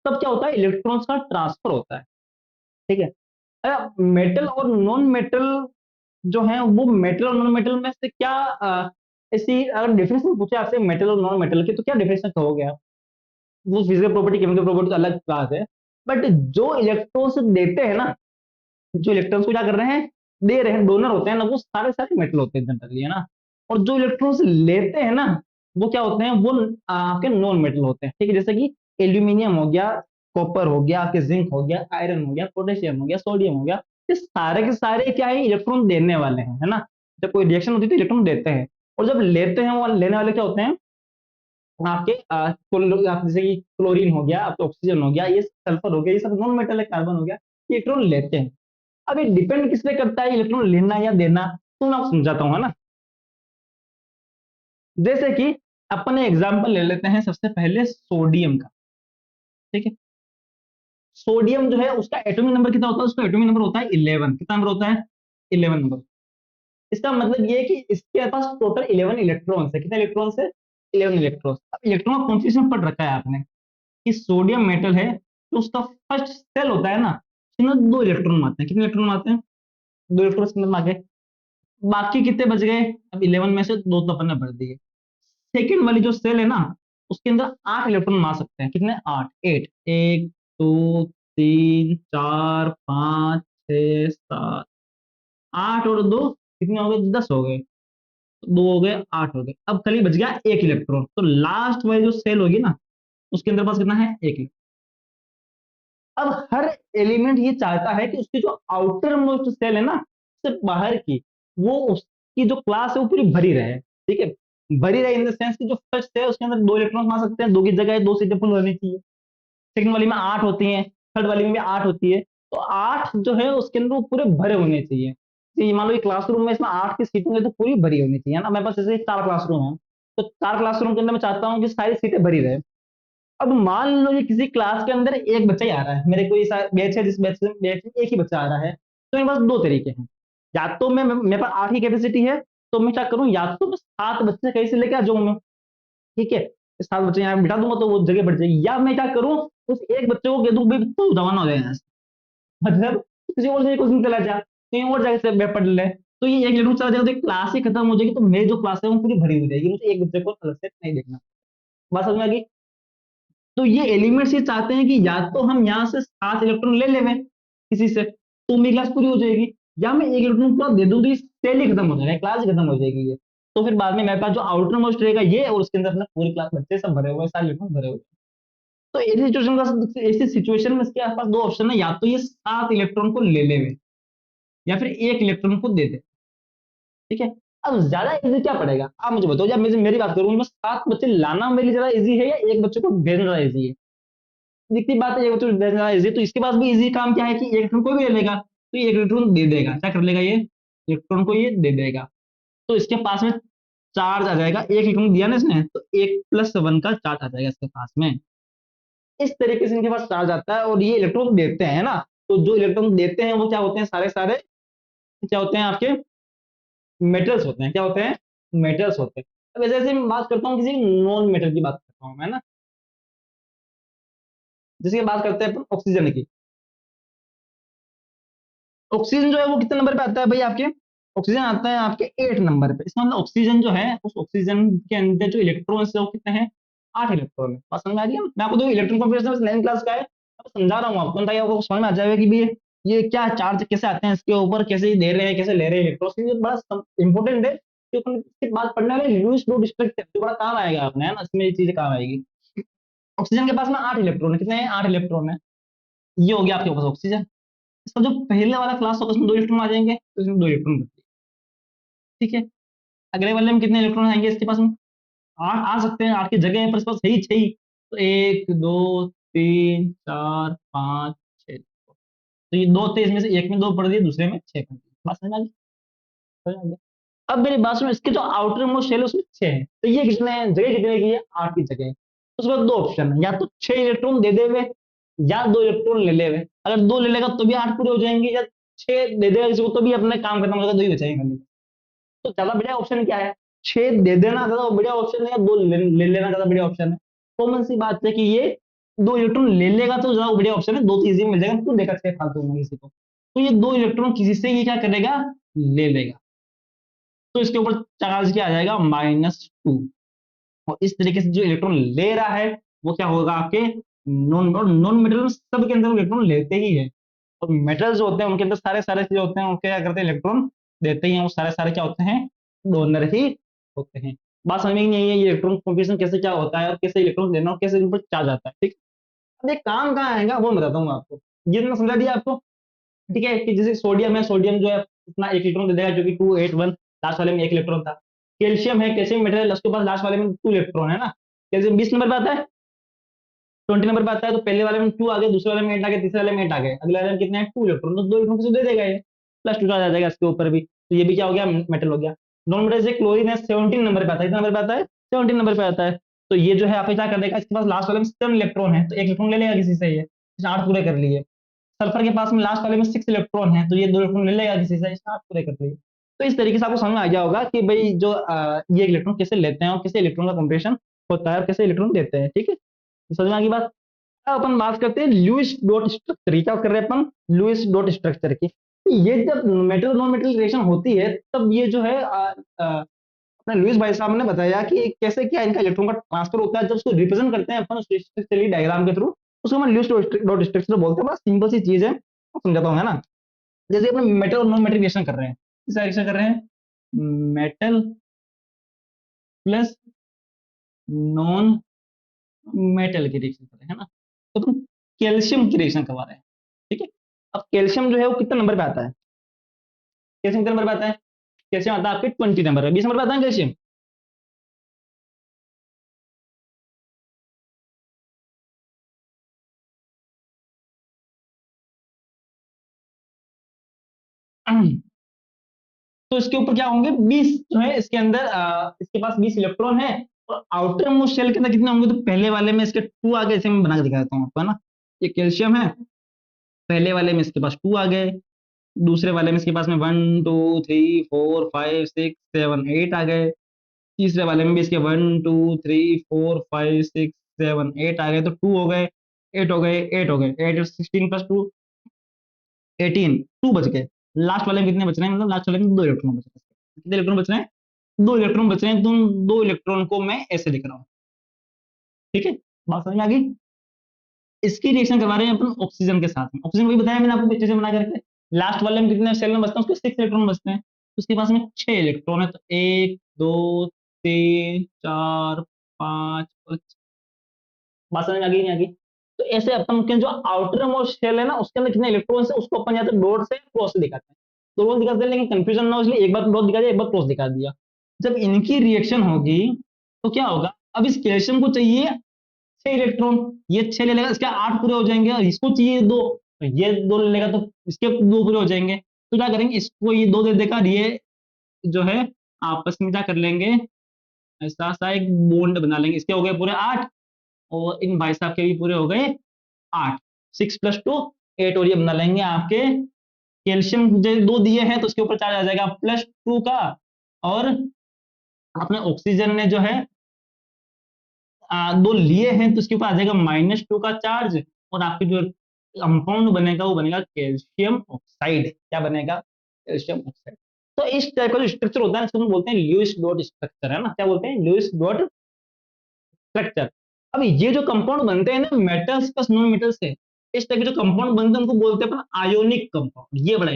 तब क्या होता है, इलेक्ट्रॉन्स का ट्रांसफर होता है। ठीक है। मेटल और नॉन मेटल जो है, वो मेटल और नॉन मेटल में से क्या ऐसी अगर डिफरेंस पूछे आपसे मेटल और नॉन मेटल की, तो क्या डिफरेंस कहोगे आप? वो फिजिकल प्रॉपर्टी केमिकल प्रॉपर्टी तो अलग बात है, बट जो इलेक्ट्रॉन्स देते हैं ना, जो इलेक्ट्रॉन्स को क्या कर रहे हैं, दे रहे हैं, डोनर होते हैं ना, वो सारे सारे मेटल होते हैं जनरली, है ना। और जो इलेक्ट्रॉन्स लेते हैं ना, वो क्या होते हैं, वो आपके नॉन मेटल होते हैं। ठीक है, जैसे कि एल्यूमिनियम हो गया, कॉपर हो गया, आपके जिंक हो गया, आयरन हो गया, पोटेशियम हो गया, सोडियम हो गया। ये सारे के सारे क्या है, इलेक्ट्रॉन देने वाले हैं, है ना। जब कोई रिएक्शन होती है तो इलेक्ट्रॉन देते हैं, और जब लेते हैं वो लेने वाले क्या होते हैं, आपके आप जैसे कि क्लोरीन हो गया, आपका ऑक्सीजन हो गया, ये सल्फर हो गया, ये सब नॉन मेटल है, कार्बन हो गया, ये इलेक्ट्रॉन लेते हैं। अब ये डिपेंड किस पे करता है, इलेक्ट्रॉन लेना या देना, तो मैं आपको समझाता हूँ, है ना। जैसे कि अपन एग्जांपल ले लेते हैं सबसे पहले सोडियम का। ठीक है। सोडियम जो है उसका एटॉमिक नंबर कितना होता है, उसका एटॉमिक नंबर होता है 11। कितना नंबर होता है, 11 नंबर। इसका मतलब ये है कि इसके पास टोटल 11 इलेक्ट्रॉन्स है। कितने इलेक्ट्रॉन्स है, 11 इलेक्ट्रॉन्स। अब इलेक्ट्रॉन कॉन्फ़िगरेशन पढ़ रखा है आपने कि सोडियम मेटल है, तो उसका फर्स्ट सेल होता है ना, इसमें 2 इलेक्ट्रॉन आते हैं। कितने इलेक्ट्रॉन आते हैं, 2 इलेक्ट्रॉन इसके अंदर आ गए। बाकी कितने बच गए, अब 11 में से 2 तो अपन ने भर दिए। सेकेंड वाली जो सेल है ना, उसके अंदर 8 इलेक्ट्रॉन आ सकते हैं। कितने, 8, 8, 1, 2, 3, 4, 5, 6, 7, 8 और 2 कितने हो गए, 10 हो गए। 2 हो गए, 8 हो गए। अब खाली बच गया 1 इलेक्ट्रॉन। तो लास्ट वाली जो सेल होगी ना, उसके अंदर पास कितना है, 1। अब हर एलिमेंट ये चाहता है कि उसकी जो आउटर मोस्ट सेल है ना, उससे बाहर की, वो उसकी जो क्लास है वो पूरी भरी रहे। ठीक है, भरी रहे इन द सेंस कि जो फर्स्ट है उसके अंदर 2 इलेक्ट्रॉन आ सकते हैं, 2 की जगह 2 सीटें फुल होनी चाहिए। सेकंड वाली में 8 होती हैं, थर्ड वाली में भी 8 होती है। तो 8 जो है उसके अंदर वो पूरे भरे होने चाहिए। तो मान लो ये क्लासरूम में इसमें 8 की सीटें हैं, तो पूरी भरी होनी चाहिए ना। मेरे पास जैसे 4 क्लासरूम है, तो 4 क्लासरूम के अंदर मैं चाहता हूँ कि सारी सीटें भरी रहे। अब मान लो ये किसी क्लास के अंदर एक बच्चा ही आ रहा है, मेरे कोई बैच है, जिस बैच में एक ही बच्चा आ रहा है, तो मेरे पास 2 तरीके हैं। या तो मैं मेरे पास 8 की कैपेसिटी है, तो मैं क्या करूं, या तो मैं 7 बच्चे कहीं से लेकर आ जाऊं मैं। ठीक है, 7 बच्चे यहाँ बिठा दूंगा तो वो जगह बढ़ जाएगी। या मैं क्या करूं, उस एक बच्चे को कह दूं भाई तू जवाना हो जाए यहाँ से, मतलब किसी और जगह कुछ नहीं, चला जा कहीं और जगह से पढ़ ले। तो ये एक जरूर चला जाएगा, तो क्लास ही खत्म हो जाएगी, तो मेरी जो क्लास है वो पूरी भरी हो जाएगी, मुझे एक बच्चे को अलग से नहीं देखना। बात समझ में आ गई। तो ये एलिमेंट्स ये चाहते हैं कि या तो हम यहाँ से 7 इलेक्ट्रॉन ले लेवे किसी से, तो मेरी क्लास पूरी हो जाएगी, या मैं एक इलेक्ट्रॉन पूरा दे दूं तो सेल ही खत्म हो जाएगा, क्लास ही खत्म हो जाएगी ये। तो फिर बाद में मेरे पास जो आउटर मोस्ट रहेगा ये, और उसके अंदर अपना पूरी क्लास बच्चे सब भरे हुए, सारे इलेक्ट्रॉन भरे हुए। तो ऐसी सिचुएशन में इसके पास 2 ऑप्शन है, या तो ये 7 इलेक्ट्रॉन को ले लेवे, या फिर 1 इलेक्ट्रॉन को दे दे। ठीक है। अब ज्यादा इजी क्या पड़ेगा, आप मुझे बताओ, जब मैं मेरी बात करूँ, मैं 7 बच्चे लाना मेरे लिए ज्यादा इजी है या एक बच्चे को भेजना ज्यादा इजी है? दिखती बात है, ये तो भेजना इजी, तो इसके पास भी इजी काम क्या है कि इलेक्ट्रॉन कोई भी ले लेगा, तो ये इलेक्ट्रॉन दे देगा, क्या कर लेगा, ये इलेक्ट्रॉन को ये दे देगा। तो इसके पास में चार्ज आ जाएगा, एक इलेक्ट्रॉन दिया ना इसने, तो 1+1 का चार्ज आ जाएगा इसके पास में। इस तरीके से इनके पास चार्ज आता है, और ये इलेक्ट्रॉन देते हैं, है ना। तो जो इलेक्ट्रॉन देते हैं वो क्या होते हैं, सारे सारे क्या होते हैं, आपके मेटल्स होते हैं। क्या होते हैं, मेटल्स होते हैं। अब जैसे जैसे मैं बात करता हूँ किसी नॉन मेटल की बात करता हूँ मैं ना, जिसकी बात करते हैं अपन ऑक्सीजन की। ऑक्सीजन जो है वो कितने नंबर पे आता है भाई आपके, ऑक्सीजन आता है आपके 8 नंबर पे। इसका मतलब ऑक्सीजन जो है, उस ऑक्सीजन के अंदर जो इलेक्ट्रॉन्स है वो कितने हैं, 8 इलेक्ट्रॉन है। बात समझ में आ रही है, मैं आपको दो इलेक्ट्रॉन कॉन्फ़िगरेशन 9 क्लास का है, आपको समझा रहा हूँ आपको, ताकि आपको समझ में आ जाएगा कि भी ये क्या चार्ज कैसे आते हैं इसके ऊपर, कैसे दे रहे हैं, कैसे ले रहे हैं इलेक्ट्रॉन। ये बड़ा इंपॉर्टेंट है, क्योंकि इसके बाद पढ़ने वाले लूज फ्लो डिस्ट्रक्ट जो बड़ा काम आएगा आपने, है ना, इसमें ये चीजें काम आएगी। ऑक्सीजन के पास में 8 इलेक्ट्रॉन है, कितने हैं, 8 इलेक्ट्रॉन है। ये हो गया आपके पास ऑक्सीजन। इसका जो पहले वाला क्लास होगा उसमें 2 इलेक्ट्रॉन आ जाएंगे, तो इसमें 2 इलेक्ट्रॉन। ठीक है। अगले वाले में कितने इलेक्ट्रॉन आएंगे इसके पास में, 8 आ सकते हैं, 8 की जगह है पर इसके पास है ही 6 ही। तो 1, 2, 3, 4, 5, 6, तो ये दो थे, इसमें से एक में दो पढ़ दिए, दूसरे में छह पढ़ दिए। बात समझ आ गई? समझ आ गया? अब मेरी बात सुनो, इसके जो आउटर मोस्ट शेल है उसमें छह है, तो ये कितने हैं, जगह कितने की है, आठ की जगह है। तो उसमें दो ऑप्शन है, या तो छह इलेक्ट्रॉन दे देवे या दो इलेक्ट्रॉन ले लेवे। अगर दो ले लेगा तो भी आठ पूरे हो जाएंगे, या छह दे देगा किसी को तो भी अपने काम खत्म हो जाएगा, दो ही बचेंगे खाली। तो ज्यादा बढ़िया ऑप्शन क्या है, छह दे देना ज्यादा बढ़िया ऑप्शन है, या दो ले लेना ज्यादा बढ़िया ऑप्शन है? कॉमन सी बात है कि ये दो इलेक्ट्रॉन ले लेगा तो ज्यादा बढ़िया ऑप्शन है, दो तो इजी मिल जाएगा, क्यों देखा छह फालतू में किसी को। तो ये दो इलेक्ट्रॉन किसी से ही क्या करेगा, ले लेगा। तो इसके ऊपर चार्ज क्या आ जाएगा, -2। और इस तरीके से जो इलेक्ट्रॉन ले रहा है वो क्या होगा आपके, नॉन नॉन मेटल में सब के अंदर इलेक्ट्रॉन लेते ही है। और मेटल जो होते हैं उनके अंदर सारे सारे चीज होते हैं, उनके क्या करते हैं, इलेक्ट्रॉन देते ही हैं, वो सारे सारे क्या होते हैं, डोनर ही होते हैं। बात समझ में नहीं है, ये इलेक्ट्रॉन कॉन्फ़िगरेशन कैसे क्या होता है, और कैसे इलेक्ट्रॉन लेना और कैसे इन पर चार्ज आता है, ठीक। अब ये काम कहाँ आएगा वो मैं बताता हूँ आपको। ये तो मैं समझा दिया आपको, ठीक है, कि जैसे सोडियम है, सोडियम जो है अपना एक इलेक्ट्रॉन दे देगा, जो कि 281, लास्ट वाले में एक इलेक्ट्रॉन था। कैल्शियम है, कैल्शियम मेटेरियल, उसके पास लास्ट वाले में 2 इलेक्ट्रॉन है ना। कैल्शियम 20 नंबर पे आता है, 20 नंबर पे आता है, तो पहले वाले में 2 आ गए, दूसरे वाले में 8 आ गए, तीसरे वाले में 8 आ गए, अगले वाले में कितने हैं, 2 इलेक्ट्रॉन, तो 2 इलेक्ट्रॉन किसी दे देगा ये, +2 आ जाएगा इसके ऊपर भी, तो ये भी क्या हो गया, मेटल हो गया। नॉन मेटल से क्लोरीन है, 17 नंबर पे आता है, कितना नंबर पे आता है, 17 नंबर पे आता है। तो ये जो है आप क्या कर देगा, इसके पास लास्ट वाले में 7 इलेक्ट्रॉन है, तो एक इलेक्ट्रॉन ले लेगा किसी से, ये 8 पूरे कर लिए। सल्फर के पास में लास्ट वाले में 6 इलेक्ट्रॉन है, तो ये 2 इलेक्ट्रॉन ले लेगा किसी से, 8 पूरे कर लिए। तो इस तरीके से आपको समझ में आ गया होगा कि भाई जो ये इलेक्ट्रॉन कैसे लेते हैं और कैसे इलेक्ट्रॉन का कॉम्बिनेशन होता है और कैसे इलेक्ट्रॉन देते हैं, ठीक है। समझ में आ गई बात। अब अपन बात करते हैं लुईस डॉट स्ट्रक्चर की, क्या कर रहे हैं अपन, लुईस डॉट स्ट्रक्चर की। तो ये जब मेटल नॉन मेटल रिएक्शन होती है तब ये जो है अपने लुईस भाई साहब ने बताया कि कैसे क्या इनका इलेक्ट्रॉन का ट्रांसफर होता है, जब उसको रिप्रेजेंट करते हैं अपन स्ट्रक्चरली डायग्राम के थ्रू, उसको हम लुईस डॉट स्ट्रक्चर बोलते हैं। बड़ा सिंपल सी चीज है, समझाता हूँ, है ना। जैसे अपने मेटल और नॉन मेटल रिएक्शन कर रहे हैं, किस रिएक्शन कर रहे हैं, मेटल प्लस नॉन मेटल की रिएक्शन कर रहे हैं, है ना। तो तुम कैल्शियम की रिएक्शन करवा रहे हैं, ठीक है। अब कैल्शियम जो है वो कितने नंबर पे आता है, कैल्शियम कितने नंबर पे आता है, कैल्शियम आता है आपके 20 नंबर पे, 20 नंबर पे आता है कैल्शियम। तो इसके ऊपर क्या होंगे, 20 जो है इसके अंदर इसके पास 20 इलेक्ट्रॉन है। और आउटर मोस्ट शेल के अंदर कितने होंगे, तो पहले वाले में इसके 2 आ गए, इसे मैं बना के दिखा देता हूँ आपको, है ना। ये कैल्शियम है, पहले वाले में इसके पास 2 आ गए, दूसरे वाले में इसके पास में 1 2 3 4 5 6 7 8 आ गए, तीसरे वाले में भी इसके 1 2 3 4 5 6 7 8 आ गए, तो 2 हो गए, 8 हो गए, 8 हो गए, 8 16 + 2 18, 2 बच गए। लास्ट वाले में कितने बच रहे हैं, मतलब लास्ट वाले में 2 इलेक्ट्रॉन बच रहे हैं, कितने इलेक्ट्रॉन बच रहे हैं, 2 इलेक्ट्रॉन बच रहे हैं। तुम 2 इलेक्ट्रॉन को मैं ऐसे लिख रहा हूँ, ठीक है। बात समझ में आ गई। इसकी रिएक्शन करवा रहे हैं अपन ऑक्सीजन के साथ में, ऑक्सीजन वही बताया मैंने आपको, पीछे से बना करके। लास्ट वाले में कितने सेल में बचते हैं, उसके 6 इलेक्ट्रॉन बचते हैं, तो उसके पास में 6 इलेक्ट्रॉन है, तो 1 2 3 4 5 और बात समझ में आ गई, नहीं आ गई। तो ऐसे अपन के जो आउटर मोस्ट शेल है ना, उसके अंदर कितने इलेक्ट्रॉन है, उसको अपन या तो डॉट से क्रॉस से दिखाते हैं, तो रोज दिखाते हैं, लेकिन कंफ्यूजन ना हो इसलिए एक बार डॉट दिखा दिया, एक बार क्रॉस दिखा दिया। जब इनकी रिएक्शन होगी तो क्या होगा, अब इस कैल्शियम को चाहिए 6 इलेक्ट्रॉन, ये 6 ले लेगा, इसके 8 पूरे हो जाएंगे, और इसको चाहिए 2, तो ये 2 ले लेगा, तो इसके 2 पूरे हो जाएंगे। तो क्या करेंगे, इसको ये 2 दे देगा, और ये जो है आपस में क्या कर लेंगे, ऐसा सा एक बॉन्ड बना लेंगे, इसके हो गए पूरे 8, और इन भाई साहब के भी पूरे हो गए 8, 6 + 2 8, और ये बना लेंगे आपके कैल्शियम, जो 2 दिए हैं तो उसके ऊपर चार्ज आ जाएगा +2 का। और अपने ऑक्सीजन ने जो है 2 लिए हैं, तो उसके ऊपर आ जाएगा -2 का चार्ज। और आपके जो कंपाउंड बनेगा वो बनेगा कैल्शियम ऑक्साइड, क्या बनेगा, कैल्शियम ऑक्साइड। तो इस टाइप का जो स्ट्रक्चर होता है इसको हम बोलते हैं लुईस डॉट स्ट्रक्चर, है ना, क्या बोलते हैं, लुईस डॉट स्ट्रक्चर। अब ये जो कंपाउंड बनते हैं ना मेटल्स प्लस नॉन मेटल से, इस टाइप के जो कंपाउंड बनते हैं उनको बोलते हैं अपन आयोनिक कंपाउंड, ये बड़ा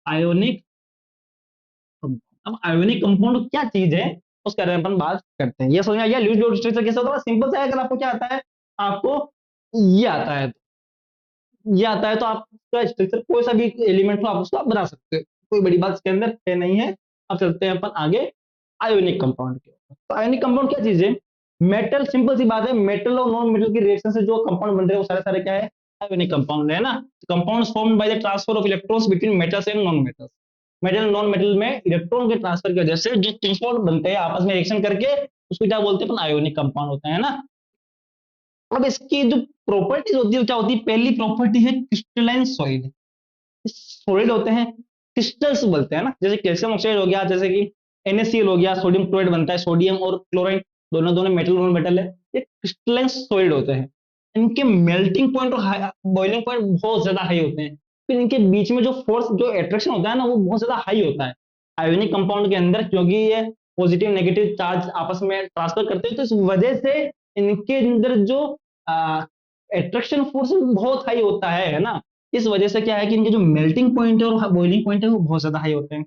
आयोनिक कंपाउंड। अब आयोनिक कंपाउंड क्या चीज है उसके बारे में अपन बात करते हैं। ये समझ में आ गया लुईस डॉट स्ट्रक्चर कैसे होता है, सिंपल सा है। अगर आपको क्या आता है, आपको ये आता है, ये आता है तो आपका स्ट्रक्चर कोई सा भी एलिमेंट हो आप उसको आप बना सकते हो, कोई बड़ी बात इसके अंदर है नहीं है। अब चलते हैं अपन आगे आयोनिक कंपाउंड के ऊपर। तो आयोनिक कंपाउंड क्या चीज है, मेटल, सिंपल सी बात है, मेटल और नॉन मेटल की रिएक्शन से जो कंपाउंड बन रहे हैं वो सारे सारे क्या है, आयोनिक कंपाउंड है ना, compound formed by the transfer of electrons between metals and non metals. Metal non metal में इलेक्ट्रॉन के ट्रांसफर की वजह से जो कंपाउंड बनते हैं आपस में रिएक्शन करके, उसको क्या बोलते हैं अपन, आयोनिक कंपाउंड होता है ना। अब इसकी जो प्रॉपर्टीज होती है क्या होती है, पहली प्रॉपर्टी है क्रिस्टलाइन सॉलिड। सॉलिड होते हैं, क्रिस्टल्स बोलते हैं ना, जैसे कैल्शियम ऑक्साइड हो गया, जैसे कि NaCl हो गया, सोडियम क्लोराइड बनता है, सोडियम और क्लोराइड दोनों दोनों मेटल नॉन मेटल है, ये क्रिस्टलाइन सॉलिड होते हैं। इनके मेल्टिंग पॉइंट और बॉइलिंग पॉइंट बहुत ज्यादा हाई होते हैं, फिर इनके बीच में जो फोर्स जो अट्रैक्शन होता है ना वो बहुत ज्यादा हाई होता है आयोनिक कंपाउंड के अंदर, क्योंकि ये पॉजिटिव नेगेटिव चार्ज आपस में ट्रांसफर करते हैं, तो इस वजह से इनके अंदर जो अट्रैक्शन फोर्स बहुत हाई होता है ना। इस वजह से क्या है कि इनके जो मेल्टिंग पॉइंट है और बॉइलिंग पॉइंट है वो बहुत ज्यादा हाई होते हैं।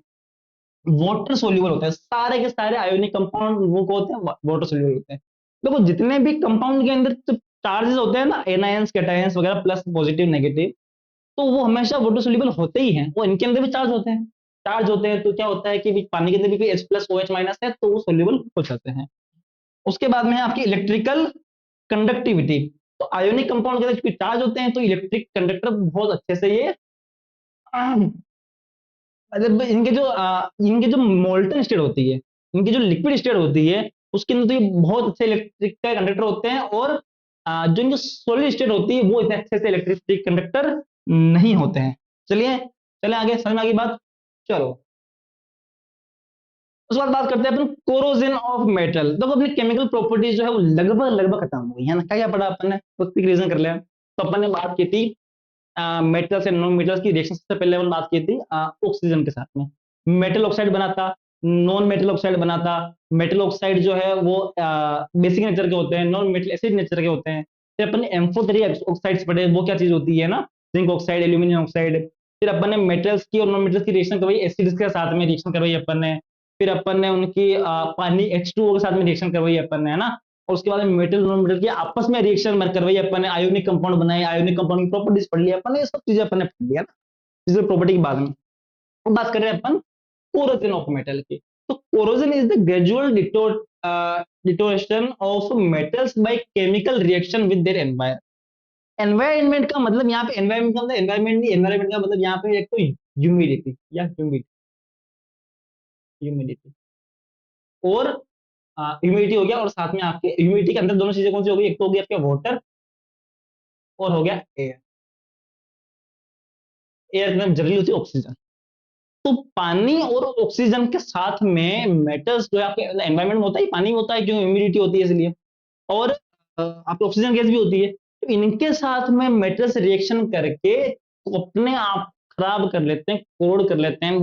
वाटर सोल्यूबल होते हैं सारे के सारे आयोनिक कंपाउंड, वो को होते हैं वाटर सोल्यूबल होते हैं। देखो जितने भी कंपाउंड के अंदर चार्जेस होते हैं ना, एनायंस कैटायंस वगैरह प्लस पॉजिटिव नेगेटिव, तो वो हमेशा वाटर सोल्यूबल होते ही हैं, वो इनके अंदर भी चार्ज होते हैं। चार्ज होते हैं तो क्या होता है कि पानी के अंदर भी H प्लस OH माइनस है तो वो सोल्यूबल हो जाते हैं। उसके बाद में है आपकी इलेक्ट्रिकल कंडक्टिविटी। तो आयोनिक कंपाउंड के अंदर चार्ज होते हैं तो इलेक्ट्रिक कंडक्टर बहुत अच्छे से ये मतलब इनके जो मोल्टन स्टेट होती है, इनकी जो लिक्विड स्टेट होती है उसके अंदर तो ये बहुत अच्छे इलेक्ट्रिक कंडक्टर होते हैं, और जो इनकी सॉलिड स्टेट होती है वो इतने अच्छे से इलेक्ट्रिक कंडक्टर नहीं होते हैं। चलिए चले आगे, समझ में आ गई बात। चलो उसके बाद बात करते हैं अपन कोरोजन ऑफ मेटल। देखो अपनी केमिकल प्रॉपर्टीज जो है वो लगभग लगभग खत्म हो गई है ना, क्या क्या पढ़ा अपन ने, तो क्विक रीजन कर लिया। तो अपन ने बात की थी मेटल्स एंड नॉन मेटल्स की रिएक्शन, सबसे पहले हमने बात की थी ऑक्सीजन के साथ में मेटल ऑक्साइड बनाता, नॉन मेटल ऑक्साइड बनाता। मेटल ऑक्साइड जो है वो बेसिक नेचर के होते हैं, नॉन मेटल एसिड नेचर के होते हैं। फिर अपन ने एम्फोटेरी ऑक्साइड्स पढ़े, वो क्या चीज होती है ना, जिंक ऑक्साइड, एल्यूमिनियम ऑक्साइड। फिर अपन ने मेटल्स की और नॉन मेटल्स की रिएक्शन करवाई, एसिड्स के साथ में रिएक्शन करवाई अपन ने। फिर अपन ने उनकी पानी H2O के साथ में रिएक्शन करवाई अपन ने, है ना। और उसके बाद मेटल नॉन मेटल की आपस में रिएक्शन करवाई अपन ने, आयोनिक कंपाउंड बनाए, आयोनिक कंपाउंड की प्रॉपर्टीज पढ़ लिया अपन ने, ये सब चीजें अपन ने पढ़ लिया ना फिजिकल प्रॉपर्टी के बाद में। अब बात कर रहे हैं अपन कोरोजन ऑफ मेटल की। तो corrosion is the gradual deterioration of metals by chemical reaction with their environment. Environment का मतलब यहाँ पे एनवायरमेंट का मतलब एनवायरमेंट नहीं, एनवायरमेंट का मतलब यहाँ पे एक तो ह्यूमिडिटी या ह्यूमिडिटी और ह्यूमिडिटी हो गया, और साथ में आपके ह्यूमिडिटी के अंदर दोनों चीजें कौन सी हो गई, एक तो हो गया आपका वाटर और हो गया एयर। एयर के अंदर जनरली होती है ऑक्सीजन। तो पानी और ऑक्सीजन के साथ में मेटल्स जो है आपके एनवायरमेंट में होता है, पानी होता है क्यों, ह्यूमिडिटी होती है इसलिए, और आपकी ऑक्सीजन गैस भी होती है। तो इनके साथ में मेटल्स रिएक्शन करके तो अपने आप खराब कर लेते हैं, कोड कर लेते हैं,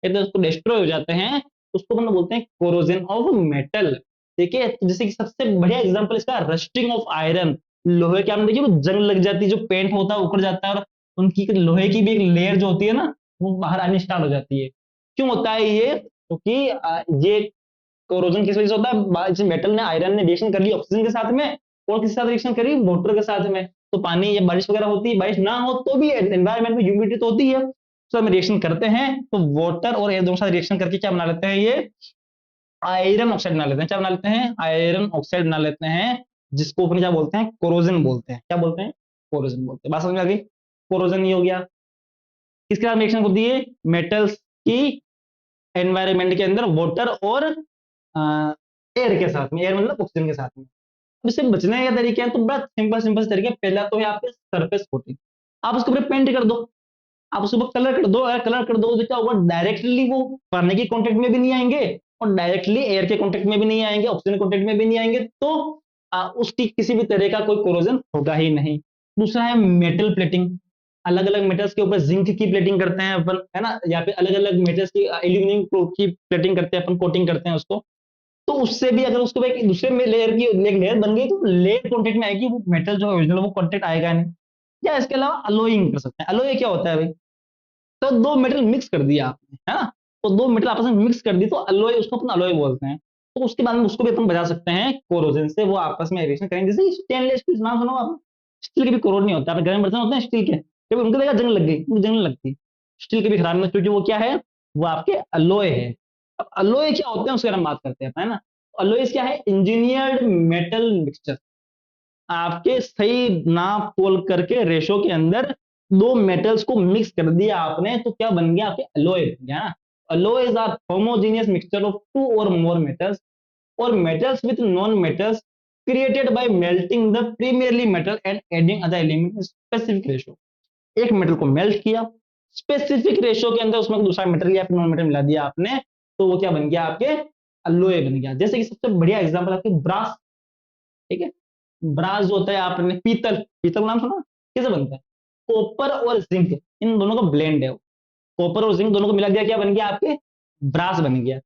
उसको डिस्ट्रॉय हो जाते हैं। उसको हम बोलते हैं कोरोजन ऑफ मेटल। ठीक है, तो जैसे कि सबसे बढ़िया एग्जांपल इसका रस्टिंग ऑफ आयरन। लोहे के आपने देखिए वो जंग लग जाती है, जो पेंट होता है उखड़ जाता है, और उनकी लोहे की भी एक लेयर जो होती है ना वो बाहर आनी स्टार्ट हो जाती है। क्यों होता है ये, क्योंकि ये कोरोजन किस वजह से होता है, मेटल ने आयरन ने रिएक्शन कर ली ऑक्सीजन के साथ में, और किसके साथ रिएक्शन करी, वाटर के साथ में। तो पानी या बारिश वगैरह होती है, बारिश ना हो तो भी एनवायरमेंट में ह्यूमिडिटी तो होती है, तो हम रिएक्शन करते हैं तो वाटर और एयर दोनों साथ रिएक्शन करके क्या बना लेते हैं, ये आयरन ऑक्साइड बना लेते हैं। क्या बना लेते हैं, आयरन ऑक्साइड बना लेते हैं, जिसको अपन क्या बोलते हैं, कोरोजन बोलते हैं। क्या बोलते हैं, कोरोजन बोलते हैं। बात समझ में आ गई, कोरोजन ये हो गया। किसके साथ रिएक्शन होती है, मेटल्स की एनवायरमेंट के अंदर वाटर और एयर के साथ में, एयर मतलब ऑक्सीजन के साथ में। अब इससे बचने का तरीका है तो बड़ा सिंपल सिंपल तरीका है। पहला तो है आपके सरफेस कोटिंग, आप उसके ऊपर पेंट कर दो, आप उसके ऊपर कलर कर दो। अगर कलर कर दो तो क्या होगा, डायरेक्टली वो पानी के कांटेक्ट में भी नहीं आएंगे, और डायरेक्टली एयर के कांटेक्ट में भी नहीं आएंगे, ऑक्सीजन कांटेक्ट में भी नहीं आएंगे, तो उसकी किसी भी तरह का कोई कोरोजन होगा ही नहीं। दूसरा है मेटल प्लेटिंग। अलग अलग मेटल्स के ऊपर जिंक की प्लेटिंग करते हैं अपन, है ना, या फिर अलग अलग मेटल्स की एल्यूमिनियम की प्लेटिंग करते हैं अपन, कोटिंग करते हैं उसको। तो उससे भी अगर उसको एक दूसरे में लेयर की एक लेयर बन गई तो लेयर कॉन्टेक्ट में आएगी, वो मेटल जो है ओरिजिनल वो कॉन्टेक्ट आएगा नहीं। या इसके अलावा अलोइंग कर सकते हैं। अलोय क्या होता है भाई, तो दो मेटल मिक्स कर दिया आपने, है ना, तो दो मेटल आपस में मिक्स कर दी तो अलोय, उसको अपन अलोय बोलते हैं। तो उसके बाद में उसको भी अपन बजा सकते हैं कोरोजन से, वो आपस में रिएक्शन करेंगे। जैसे स्टेनलेस स्टील नाम सुनो आप, स्टील के भी कोरोड नहीं होता, गर्म बर्तन होते हैं स्टील के, जब उनको देखा जंग लग गई, उनको जंग लगती, स्टील के भी खराब नहीं, क्योंकि वो क्या है, वो आपके अलोय है। अब अलोय क्या होते हैं उसके बारे में बात करते हैं, है ना। अलोयस क्या है, इंजीनियर्ड मेटल मिक्सचर। आपके सही नाप तोल करके रेशो के अंदर दो मेटल्स को मिक्स कर दिया आपने, तो क्या बन गया? आपके एलॉय बन गया ना। alloys are homogeneous mixture of two और more metals or metals with non-metals created by melting the primarily metal and adding other element in specific ratio। एक मेटल को मेल्ट किया, स्पेसिफिक रेशियो के अंदर उसमें दूसरा मेटल या नॉन मेटल मिला दिया आपने, तो वो क्या बन गया? आपके अलोए बन गया। जैसे कि सबसे बढ़िया एग्जांपल आपके ब्रास, ठीक है। ब्रास जो होता है, आपने पीतल, पीतल नाम सुना? कैसे बनता है? कॉपर और जिंक, इन दोनों का ब्लेंड है। कॉपर और जिंक दोनों को मिला दिया, क्या बन गया? आपके ब्रास बन गया।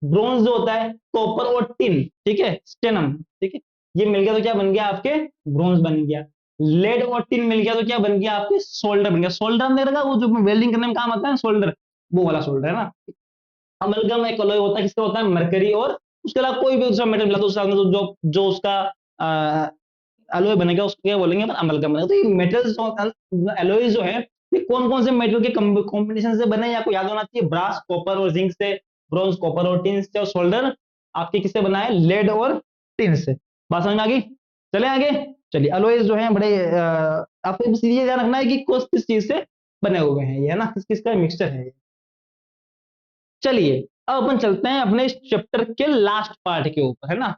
ब्रोंज जो होता है कॉपर और टिन, ठीक है, स्टेनम, ठीक है, ये मिल गया तो क्या बन गया? आपके ब्रोंज बन गया। लेड और टिन मिल गया तो क्या बन गया? आपके सोल्डर बन गया। सोल्डर में रहेगा वो जो वेल्डिंग करने में काम आता है, सोल्डर, वो वाला सोल्डर है ना। अमलगम एक अलॉय होता है, किसका होता है? मरकरी और उसके अलावा कोई भी दूसरा मेटल मिला तो उसका जो जो उसका अलॉय बनेगा उसको क्या बोलेंगे? अपन अमलगम बनेगा। तो ये मेटल्स एलॉय जो है, ये कौन कौन से मेटल के कॉम्बिनेशन से बने, या आपको याद होना चाहिए। ब्रास कॉपर और जिंक से, ब्रॉन्ज कॉपर और टिन से, और सोल्डर आपके किससे बना है? लेड और टिन से। बात समझ में आ गई? चले आगे। चलिए, अलॉयज जो है बड़े आपको बस ये ध्यान रखना है कि किस किस चीज से बने हुए हैं ये, है ना, किस किस का मिक्सचर है ये। चलिए, अब अपन चलते हैं अपने इस चैप्टर के लास्ट पार्ट के ऊपर, है ना।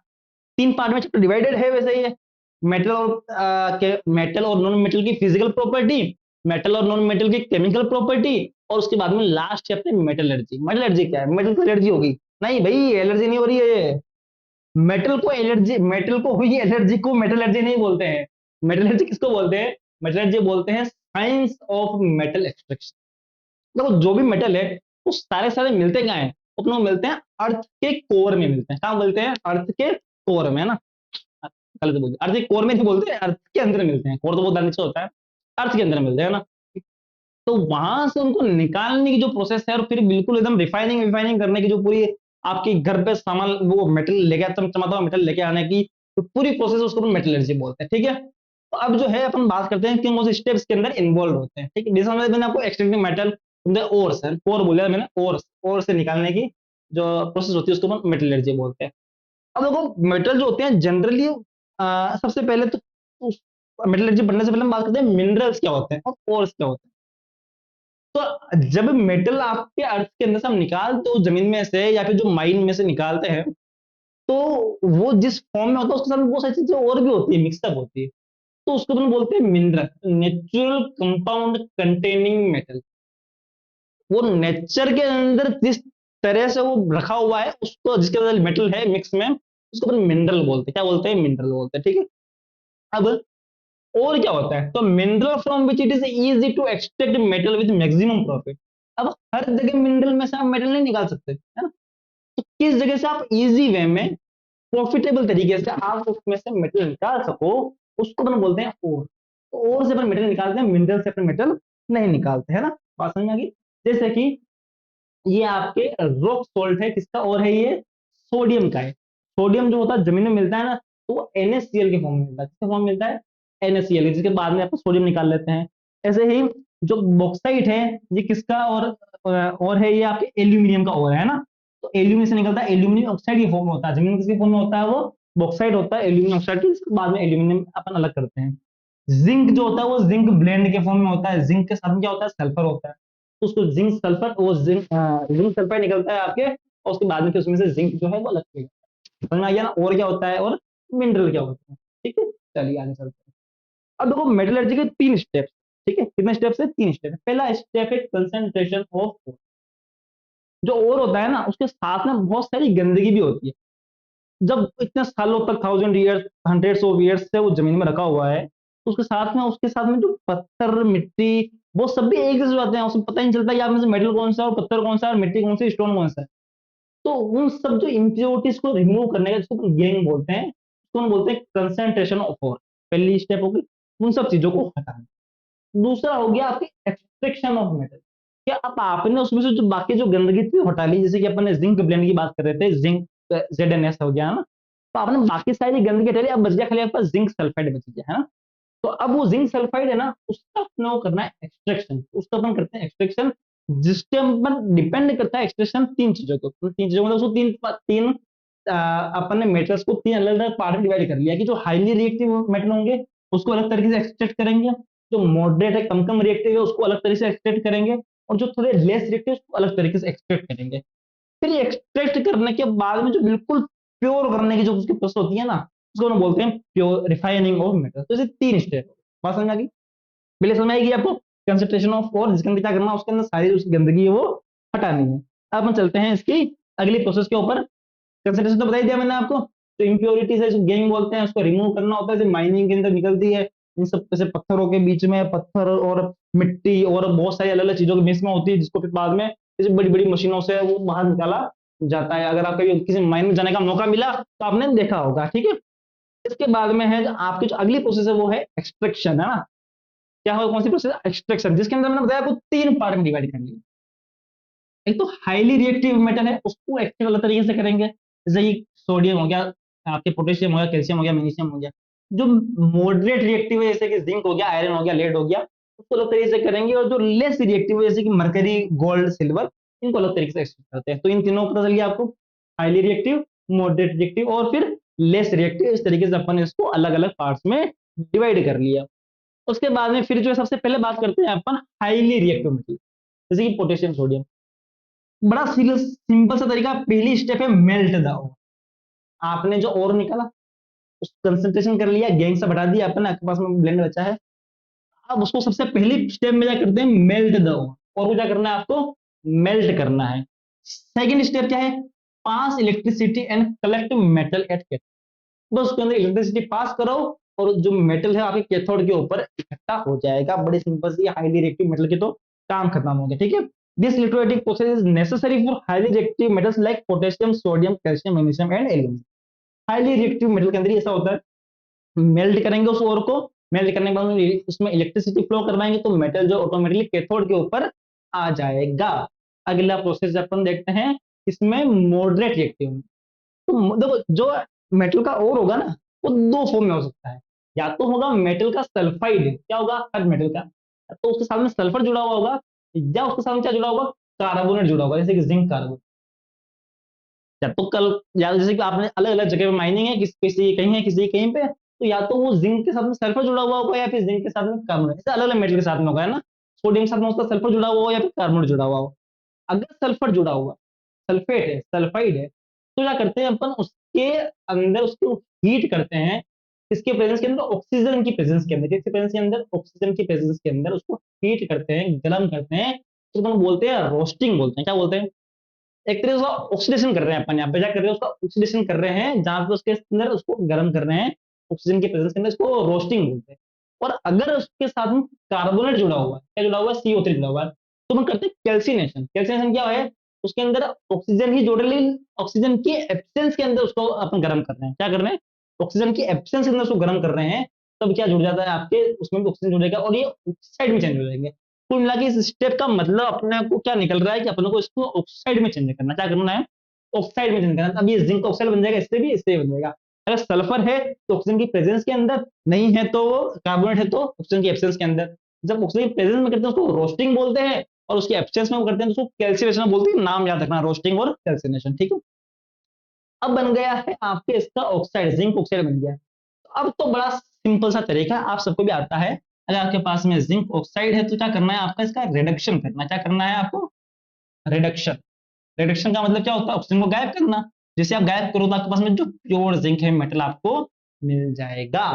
तीन पार्ट में चैप्टर डिवाइडेड है वैसे ये। मेटल और मेटल और नॉन मेटल की फिजिकल प्रॉपर्टी, मेटल और नॉन मेटल की केमिकल प्रॉपर्टी, और उसके बाद में लास्ट चैप्टर मेटलर्जी। मेटलर्जी क्या है? मेटल को एलर्जी होगी? नहीं भाई, एलर्जी नहीं हो रही है। मेटल को एलर्जी, मेटल को हुई एलर्जी को मेटलर्जी नहीं बोलते हैं। मेटलर्जी किसको बोलते हैं? मेटलर्जी बोलते हैं साइंस ऑफ मेटल एक्सट्रैक्शन। देखो, जो भी मेटल है वो सारे सारे मिलते कहाँ हैं? अपने को मिलते हैं अर्थ के कोर में मिलते हैं। कहाँ मिलते हैं? अर्थ के कोर में, है ना। गलत बोल दिया, अर्थ के कोर में नहीं बोलते, अर्थ के अंदर मिलते हैं। कोर तो बहुत नीचे होता है, अर्थ के अंदर मिलते हैं ना। तो वहां से उनको निकालने की जो प्रोसेस है, और फिर बिल्कुल एकदम रिफाइनिंग रिफाइनिंग करने की जो पूरी आपके घर पे सामान, वो मेटल लेके चमचमाता हुआ मेटल लेके आने की तो पूरी प्रोसेस, उसको मेटलर्जी बोलते हैं, ठीक है। तो अब जो है अपन बात करते हैं कि कौन से स्टेप्स के अंदर इन्वॉल्व होते हैं, ठीक है। जैसे मैंने आपको एक्सट्रैक्टिंग मेटल ओर्स है, कोर बोला मैंने, ओर्स, ओर से निकालने की जो प्रोसेस होती है उसको अपन मेटलर्जी बोलते हैं। अब देखो, मेटल जो होते हैं जनरली, सबसे पहले तो मेटलर्जी बनने से पहले हम बात करते हैं मिनरल्स क्या होते हैं और ओर्स क्या होते हैं। तो जब मेटल आपके अर्थ के अंदर से हम निकालते हो जमीन में से, या फिर जो माइन में से निकालते हैं, तो वो जिस फॉर्म में होता है उसके साथ बहुत सारी चीजें और भी होती है, मिक्सअप होती है। तो उसको अपन बोलते हैं mineral, natural compound containing metal. वो नेचर के अंदर जिस तरह से वो रखा हुआ है, उसको जिसके अंदर मेटल है मिक्स में, उसको अपन मिनरल बोलते हैं। क्या बोलते हैं? मिनरल बोलते हैं, ठीक है। अब और क्या होता है? तो mineral from which it is easy to extract metal with maximum profit. अब हर जगह मिनरल में से आप मेटल नहीं निकाल सकते, है ना। तो किस जगह से आप इजी वे में, प्रॉफिटेबल तरीके से आप उसमें से मेटल निकाल सको, उसको अपन बोलते हैं ओर। तो ओर से अपन मेटल निकालते हैं, मिनरल से अपन मेटल नहीं निकालते, है ना। बात समझ में आ गई? जैसे कि ये आपके रॉक सॉल्ट है, किसका और है ये? सोडियम का है। सोडियम जो होता है जमीन में मिलता है ना, तो वो NaCl के फॉर्म में मिलता है। किसके फॉर्म में मिलता है? NaCl, जिसके बाद में आप सोडियम निकाल लेते हैं। ऐसे ही जो बॉक्साइट है, ये किसका और है? ये आपके एल्यूमिनियम का और है ना। तो एल्यूमिनियम से निकलता है, एल्यूमिनियम ऑक्साइड के फॉर्म में होता है। जमीन में किसके फॉर्म में होता है? वो बॉक्साइट होता है, एल्यूमिनियम ऑक्साइड की, इसके बाद में एल्यूमिनियम अपन अलग करते हैं। जिंक जो होता है वो जिंक ब्लेंड के फॉर्म में होता है। जिंक के साथ में क्या होता है? सल्फर होता है। तो उसको जिंक सल्फर, वो जिंक सल्फाइड निकलता है आपके, और उसके बाद में फिर उसमें से जिंक जो है वो अलग किया। समझ में आ गया ना? और क्या होता है, और मिनरल क्या होता है, ठीक है। चलिए आगे चलते हैं। अब देखो, मेटलर्जी के तीन स्टेप्स, ठीक है। कितने स्टेप्स है? तीन स्टेप है। पहला स्टेप है कंसंट्रेशन ऑफ। जो और होता है ना, उसके साथ में बहुत सारी गंदगी भी होती है। जब इतने सालों तक, 1000 ईयर्स, हंड्रेड्स ऑफ ईयर्स से वो जमीन में रखा हुआ है, तो उसके साथ में जो पत्थर मिट्टी, वो सब भी एक जैसे हो जाते हैं। उसमें पता ही नहीं चलता कि आप में से मेटल कौन सा है, और पत्थर कौन सा है, और मिट्टी कौन सी, स्टोन कौन सा है। तो उन सब जो इम्प्योरिटीज को रिमूव करने का, जिसको गेन बोलते हैं, उसको हम बोलते हैं कंसंट्रेशन ऑफ ओर। पहली स्टेप होगी उन सब चीजों को हटाना। दूसरा हो गया आपकी एक्सट्रैक्शन ऑफ मेटल। क्या अब आपने उसमें से जो बाकी जो गंदगी थी हटा ली, जैसे कि अपन ने जिंक ब्लेंड की बात कर रहे थे, जिंक ZnS हो गया ना। तो आपने बाकी सारी गंदगी हटा ली, अब बच गया खाली आपका जिंक सल्फाइड बच गया, है ना। तो अब वो जिंक सल्फाइड है ना, उसका अपने को करना है एक्सट्रैक्शन। उसका अपन करते हैं एक्सट्रैक्शन, जिसके ऊपर डिपेंड करता है एक्सट्रैक्शन तीन चीजों के ऊपर। तीन चीजों मतलब उसको तीन तीन अपन ने मेटल्स को 3 अलग अलग पार्ट में डिवाइड कर लिया कि जो हाईली रिएक्टिव मेटल होंगे उसको अलग तरीके से एक्सट्रैक्ट करेंगे, जो मॉडरेट है कम कम रिएक्टिव है उसको अलग तरीके से एक्सट्रैक्ट करेंगे, और जो थोड़े लेस रिएक्टिव उसको अलग तरीके से एक्सट्रैक्ट करेंगे। फिर ये एक्सट्रैक्ट करने के बाद में जो बिल्कुल प्योर करने की जो उसकी प्रोसेस होती है ना, उसको हम बोलते हैं प्योर रिफाइनिंग ऑफ मेटल। तो इसे 3 स्टेप, बात समझ आ गई? पहले समझ आएगी आपको कंसंट्रेशन ऑफ और जिसके अंदर क्या करना है उसके अंदर सारी उसकी गंदगी है वो हटानी है। अब हम चलते हैं इसकी अगली प्रोसेस के ऊपर। कंसंट्रेशन तो बता ही दिया मैंने आपको, तो इम्प्योरिटीज है, गेइंग बोलते हैं, उसको रिमूव करना होता है, जैसे माइनिंग के अंदर निकलती है इन सब जैसे पत्थरों के बीच में, पत्थर और मिट्टी और बहुत सारी अलग अलग चीजों के बीच में होती है, जिसको फिर बाद में जैसे बड़ी बड़ी मशीनों से वो बाहर निकाला जाता है। अगर आपको किसी माइन में जाने का मौका मिला तो आपने देखा होगा, ठीक है। इसके बाद में है आपकी जो अगली प्रोसेस है वो है एक्सट्रैक्शन, है ना। क्या होगा, कौन सी प्रोसेस? एक्सट्रैक्शन, जिसके अंदर मैंने बताया आपको 3 पार्ट में डिवाइड कर लिया। एक तो हाईली रिएक्टिव मेटल है उसको एक्सट्रैक्ट अलग तरीके से करेंगे, जैसे कि सोडियम हो गया, आपके पोटेशियम हो गया, कैल्शियम हो गया, मैग्नीशियम हो गया। जो मॉडरेट रिएक्टिव है जैसे कि जिंक हो गया, आयरन हो गया, लेड हो गया, उसको अलग तरीके से करेंगे। और जो लेस रिएक्टिव है जैसे कि मरकरी, गोल्ड, सिल्वर, इनको अलग तरीके से एक्सट्रैक्ट करते हैं। तो इन तीनों को पता चल गया आपको, हाईली रिएक्टिव, मॉडरेट रिएक्टिव और फिर लेस रिएक्टिव। इस तरीके से अपन इसको अलग अलग पार्ट्स में डिवाइड कर लिया। उसके बाद में फिर जो है सबसे पहले बात करते हैं अपन हाईली रिएक्टिव मेटल, जैसे कि पोटेशियम, सोडियम। बड़ा सिंपल सा तरीका, पहली स्टेप है मेल्ट द ओर। आपने जो ओर निकाला उस कंसंट्रेशन कर लिया, गैंग से बढ़ा दिया अपने, आपके पास में ब्लेंड बचा है। अब उसको सबसे पहली स्टेप में क्या करते हैं, मेल्ट द ओर। और वो क्या करना है आपको, मेल्ट करना है। सेकेंड स्टेप क्या है, pass electricity and collect metal at cathode. बस उसके अंदर इलेक्ट्रिसिटी पास करो और जो मेटल है आपके कैथोड के ऊपर इकट्ठा हो जाएगा। बड़ी सिंपल सी हाईली रिएक्टिव मेटल के तो काम खत्म हो गया, ठीक है। This electrolytic process is necessary for highly reactive metals like potassium, sodium, calcium, magnesium and aluminium. Highly reactive metal के अंदर ऐसा होता है, मेल्ट करेंगे उस ओर को, मेल्ट करने के बाद उसमें इलेक्ट्रिसिटी फ्लो करवाएंगे तो मेटल जो ऑटोमेटिकली कैथोड के ऊपर आ जाएगा। अगला प्रोसेस अपन देखते हैं इसमें मॉडरेट रिएक्टिव। तो देखो जो मेटल का ओर होगा ना वो 2 फॉर्म में हो सकता है। या तो होगा मेटल का सल्फाइड, क्या होगा, हर मेटल का, तो उसके साथ में सल्फर जुड़ा हुआ होगा, या उसके साथ में क्या जुड़ा होगा, कार्बोनेट जुड़ा होगा, जैसे कि जिंक कार्बोनेट। या तो कल, या जैसे कि आपने अलग अलग जगह पे माइनिंग है, किसी कहीं है, किसी कहीं पे, तो या तो वो जिंक के साथ में सल्फर जुड़ा हुआ होगा या फिर जिंक के साथ में कार्बोनेट, ऐसे अलग अलग मेटल के साथ में होगा, है ना। सोडियम के साथ में उसका सल्फर जुड़ा हुआ हो या फिर कार्बोनेट जुड़ा हुआ हो। अगर सल्फर जुड़ा हुआ, सल्फेट है, सल्फाइड है, तो क्या करते हैं अपन, उसके अंदर उसको हीट करते हैं। किसके प्रेजेंस के अंदर, ऑक्सीजन की प्रेजेंस के अंदर, किसके प्रेजेंस के अंदर, ऑक्सीजन की प्रेजेंस के अंदर उसको हीट करते हैं, गर्म करते हैं। तो अपन बोलते हैं रोस्टिंग, बोलते हैं, क्या बोलते हैं, एक तरह से उसका ऑक्सीडेशन कर रहे हैं अपन, यहाँ पे क्या कर रहे हैं, उसका ऑक्सीडेशन कर रहे हैं, जहां पे उसके अंदर उसको गर्म कर रहे हैं ऑक्सीजन की प्रेजेंस के अंदर, इसको रोस्टिंग बोलते हैं। और अगर उसके साथ में कार्बोनेट जुड़ा हुआ है, क्या जुड़ा हुआ है, CO3 जुड़ा हुआ है, तो हम करते हैं कैल्सिनेशन। कैल्सिनेशन क्या है, उसके अंदर ऑक्सीजन ही जोड़ रहे, ऑक्सीजन की एब्सेंस के अंदर उसको अपन गर्म कर रहे हैं, क्या कर रहे हैं, ऑक्सीजन की एब्सेंस के अंदर उसको गर्म कर रहे हैं। तब क्या जुड़ जाता है आपके उसमें भी ऑक्सीजन जुड़ेगा और ये ऑक्साइड में चेंज हो जाएंगे। कुल मिला के इस स्टेप का मतलब अपने को क्या निकल रहा है कि अपने को इसको ऑक्साइड में चेंज करना, क्या करना है, ऑक्साइड में चेंज करना। अब ये जिंक ऑक्साइड बन जाएगा, इससे भी इससे भी बन जाएगा। अगर सल्फर है तो ऑक्सीजन की प्रेजेंस के अंदर, नहीं है तो कार्बोनेट है तो ऑक्सीजन की एब्सेंस के अंदर। जब ऑक्सीजन की प्रेजेंस में करते हैं उसको रोस्टिंग बोलते हैं, और उसकी एब्सेंस में वो करते हैं तो उसको कैल्सिनेशन बोलते हैं। नाम याद रखना, रोस्टिंग और कैल्सिनेशन, ठीक है। अब बन गया है आपके इसका ऑक्साइड, जिंक ऑक्साइड बन गया है। अब तो बड़ा सिंपल सा तरीका आप सबको भी आता है। अगर आपके पास में जिंक ऑक्साइड है तो क्या करना है आपका, इसका रिडक्शन करना। क्या करना है आपको, रिडक्शन। रिडक्शन का मतलब क्या होता है, ऑक्सीजन को गायब करना। जैसे आप गायब करो तो आपके पास में जो प्योर जिंक है मेटल आपको मिल जाएगा।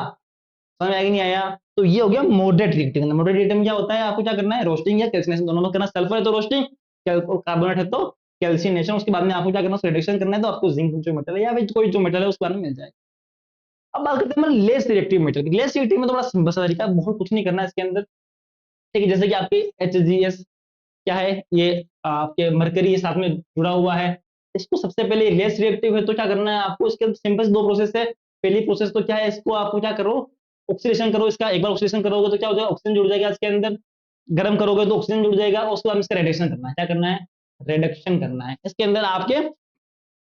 समझ में आया कि नहीं आया? तो ये हो गया मॉडरेट रिएक्टिव। मॉडरेट रिएक्टिव में क्या होता है, आपको क्या करना है, रोस्टिंग या कैल्सिनेशन दोनों में करना। सल्फर है तो रोस्टिंग, कार्बोनेट है तो कैल्सिनेशन। उसके बाद में आपको क्या करना है, रिडक्शन करना है, तो आपको जिंक जो मेटल है या फिर कोई जो मेटल है उसके बारे में मिल जाएगा। अब बात करते हैं लेस रिएक्टिव मेटल की। लेस रिएक्टिव में तो बड़ा सिंपल सा तरीका है, बहुत कुछ नहीं करना है इसके अंदर, ठीक है। जैसे कि आपके HGS क्या है, ये आपके मरकरी साथ में जुड़ा हुआ है। इसको सबसे पहले लेस रिएक्टिव है तो क्या करना है आपको, इसके सिंपल 2 प्रोसेस है। पहली प्रोसेस तो क्या है, इसको आपको क्या करो, ऑक्सीडेशन करो इसका। एक बार ऑक्सीडेशन करोगे तो क्या हो जाएगा, ऑक्सीजन जुड़ जाएगा इसके अंदर। गर्म करोगे तो ऑक्सीजन जुड़ जाएगा, और उसके बाद इसका रिडक्शन करना है। क्या करना है, रिडक्शन करना है। इसके अंदर आपके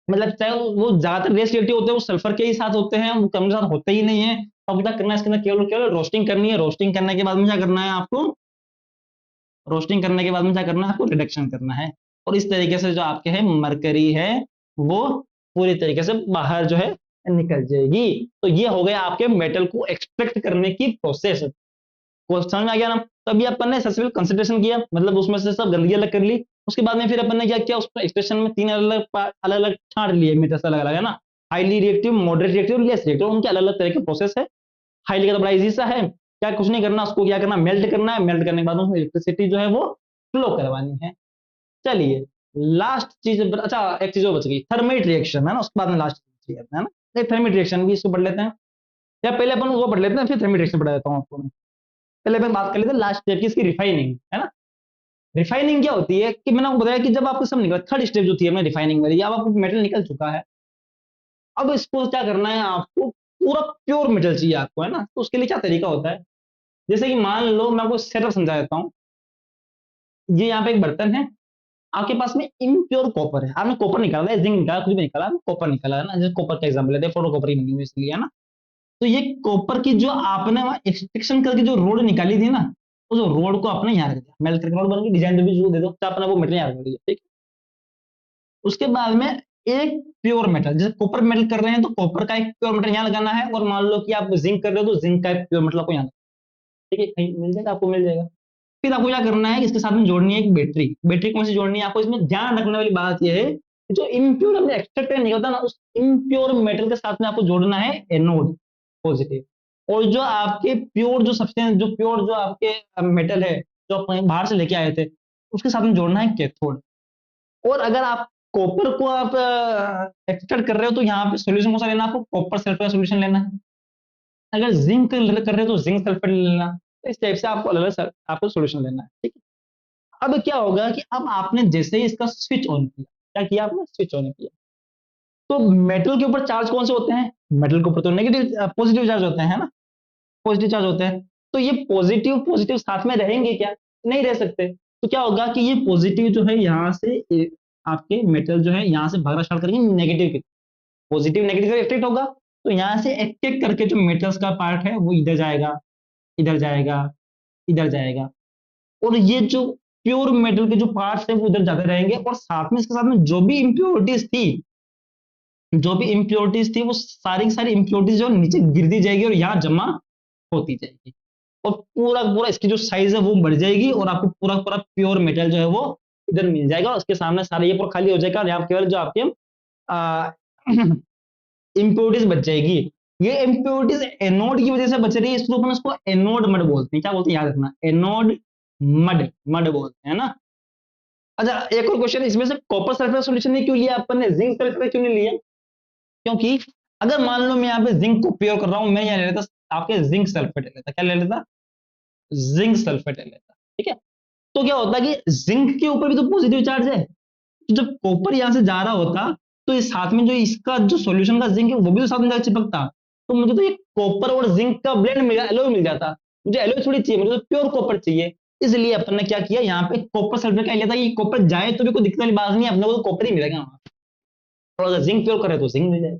मतलब चाहे वो ज्यादातर लेस रिएक्टिव होते हैं वो सल्फर के ही साथ होते हैं, वो कम के साथ होते ही नहीं है। अब क्या करना है इसके अंदर, केवल केवल रोस्टिंग करनी है। रोस्टिंग करने के बाद में क्या करना है आपको, रोस्टिंग करने के बाद में क्या करना है आपको, रिडक्शन करना है। और इस तरीके से जो आपके है मरकरी है वो पूरी तरीके से बाहर जो है निकल जाएगी। तो ये हो गया आपके मेटल को एक्सट्रैक्ट करने की प्रोसेस। को समझ में आ गया ना? तभी अपन ने सबसे पहले कंसिडरेशन किया, मतलब उसमें से सब गंदगी अलग कर ली। उसके बाद में फिर अपन ने क्या किया, उसमें एक्सप्रेशन में तीन अलग अलग अलग छांट लिए मीटर अलग अलग, है ना? Highly reactive, moderate reactive, less reactive, उनके अलग अलग तरह के प्रोसेस है। हाईली का तो बड़ा इजी सा है, क्या कुछ नहीं करना, उसको क्या करना, मेल्ट करना है, मेल्ट करने के बाद उसमें इलेक्ट्रिसिटी जो है वो फ्लो करवानी है। चलिए, लास्ट चीज, अच्छा एक चीज और बच गई, थर्मेट रिएक्शन, है ना? उसके बाद में लास्ट चीज है ना, थर्मेट रिएक्शन भी इसको पढ़ लेते हैं, या पहले अपन वो पढ़ लेते हैं, फिर थर्मेट रिएक्शन पढ़ा देता हूँ आपको मैं। पहले अपन बात कर लेते हैं लास्ट स्टेप की, इसकी रिफाइनिंग, है ना? रिफाइनिंग क्या होती है कि मैंने आपको बताया कि जब आपको सब निकल, थर्ड स्टेप जो थी अपने रिफाइनिंग वाली, अब आपको मेटल निकल चुका है, अब इसको क्या करना है, आपको पूरा प्योर मेटल चाहिए आपको, है ना? तो उसके लिए क्या तरीका होता है, जैसे कि मान लो मैं आपको सेटअप समझा देता हूँ। ये यहाँ पे एक बर्तन है, आपके पास में इम्प्योर कॉपर है, आपने कॉपर निकाला है, जिंक निकाला, कुछ भी निकाला, कॉपर निकाला, है ना? जैसे कॉपर का एग्जाम्पल लेते हैं, फोटो कॉपर ही बनी हुई इसलिए, है ना? तो ये कॉपर की जो आपने वहां एक्सट्रैक्शन करके जो रोड निकाली थी ना, उस रोड को आपने यहाँ रख दिया, मेल्ट करके रोड बन गई, डिजाइन जो भी जो दे दो, तो आपने वो मेटल यहाँ रख दिया, ठीक है? उसके बाद में एक प्योर मेटल, जैसे कॉपर मेटल कर रहे हैं तो कॉपर का एक प्योर मेटल यहाँ लगाना है, और मान लो कि आप जिंक कर रहे हो तो जिंक का एक प्योर मेटल आपको यहाँ, ठीक है? कहीं मिल जाएगा, आपको मिल जाएगा। फिर आपको क्या करना है, इसके साथ में जोड़नी है एक बैटरी। बैटरी कौन सी जोड़नी है आपको, इसमें ध्यान रखने वाली बात यह है कि जो इम्प्योर अपने एक्सट्रैक्ट निकलता है ना, उस इम्प्योर मेटल के साथ में आपको जोड़ना है एनोड, पॉजिटिव। और जो आपके प्योर जो सब्सटेंस, जो प्योर जो आपके मेटल है, जो आप बाहर से लेके आए थे, उसके साथ में जोड़ना है कैथोड। और अगर आप कॉपर को आप एक्सट्रैक्ट कर रहे हो तो यहाँ पे सोल्यूशन कौन सा लेना है आपको, कॉपर सल्फेट का सोल्यूशन लेना है। अगर जिंक कर रहे हो तो जिंक सल्फेट लेना। तो इस टाइप से आपको अलग अलग आपको सोल्यूशन लेना है, ठीक है? अब क्या होगा कि अब आपने जैसे ही इसका स्विच ऑन किया, क्या किया आपने, स्विच ऑन किया, तो मेटल के ऊपर चार्ज कौन से होते हैं, मेटल के ऊपर तो नेगेटिव पॉजिटिव चार्ज होते हैं, है ना? पॉजिटिव चार्ज होते हैं। तो ये पॉजिटिव पॉजिटिव साथ में रहेंगे क्या, नहीं रह सकते। तो क्या होगा कि ये पॉजिटिव जो है यहाँ से आपके मेटल जो है यहाँ से भागना स्टार्ट करेंगे नेगेटिव की, पॉजिटिव नेगेटिव इफेक्ट होगा। तो यहाँ से एक एक करके जो मेटल्स का पार्ट है वो इधर जाएगा, इधर जाएगा, इधर जाएगा, और ये जो प्योर मेटल के जो पार्ट्स हैं वो उधर जाते रहेंगे, और साथ में इसके साथ में जो भी इम्प्योरिटीज थी, जो भी इम्प्योरिटीज थी, वो सारी की सारी इम्प्योरिटीज जो नीचे गिरती जाएगी और यहाँ जमा होती जाएगी, और पूरा पूरा इसकी जो साइज है वो बढ़ जाएगी, और आपको पूरा पूरा प्योर मेटल जो है वो इधर मिल जाएगा। उसके सामने सारे ये पूरा खाली हो जाएगा, और यहाँ केवल जो आपके इम्प्योरिटीज बच जाएगी। ये इम्प्योरिटीज एनोड की वजह से बच रही है, इसको अपन उसको एनोड मड बोलते हैं। क्या बोलते हैं, याद रखना, एनोड मड, मड बोलते हैं ना। अच्छा, एक और क्वेश्चन, इसमें से कॉपर सल्फेट सोल्यूशन ने क्यों लिया अपन ने, जिंक सल्फेट क्यों नहीं लिया? क्योंकि अगर मान लो मैं यहाँ पे जिंक को प्योर कर रहा हूं, मैं यहाँ ले लेता आपके जिंक सल्फेट ले लेता, क्या ले लेता, जिंक सल्फेट ले लेता, ठीक है? तो क्या होता कि जिंक के ऊपर भी तो पॉजिटिव चार्ज है, तो जब कॉपर यहाँ से जा रहा होता, तो इस साथ में जो इसका जो सॉल्यूशन का जिंक है वो भी तो साथ में जाकर चिपकता, तो मुझे तो ये कॉपर और जिंक का ब्लेंड मिल एलोय मिल जाता। मुझे एलोय थोड़ी चाहिए, मुझे तो प्योर कॉपर चाहिए। इसलिए अपन ने क्या किया, यहाँ पे कॉपर सल्फेट का लिया था, ये कॉपर जाए तो भी कोई दिक्कत वाली बात नहीं है, अपने को तो कॉपर ही मिलेगा वहां, और अगर जिंक प्योर करे तो जिंक मिल जाए।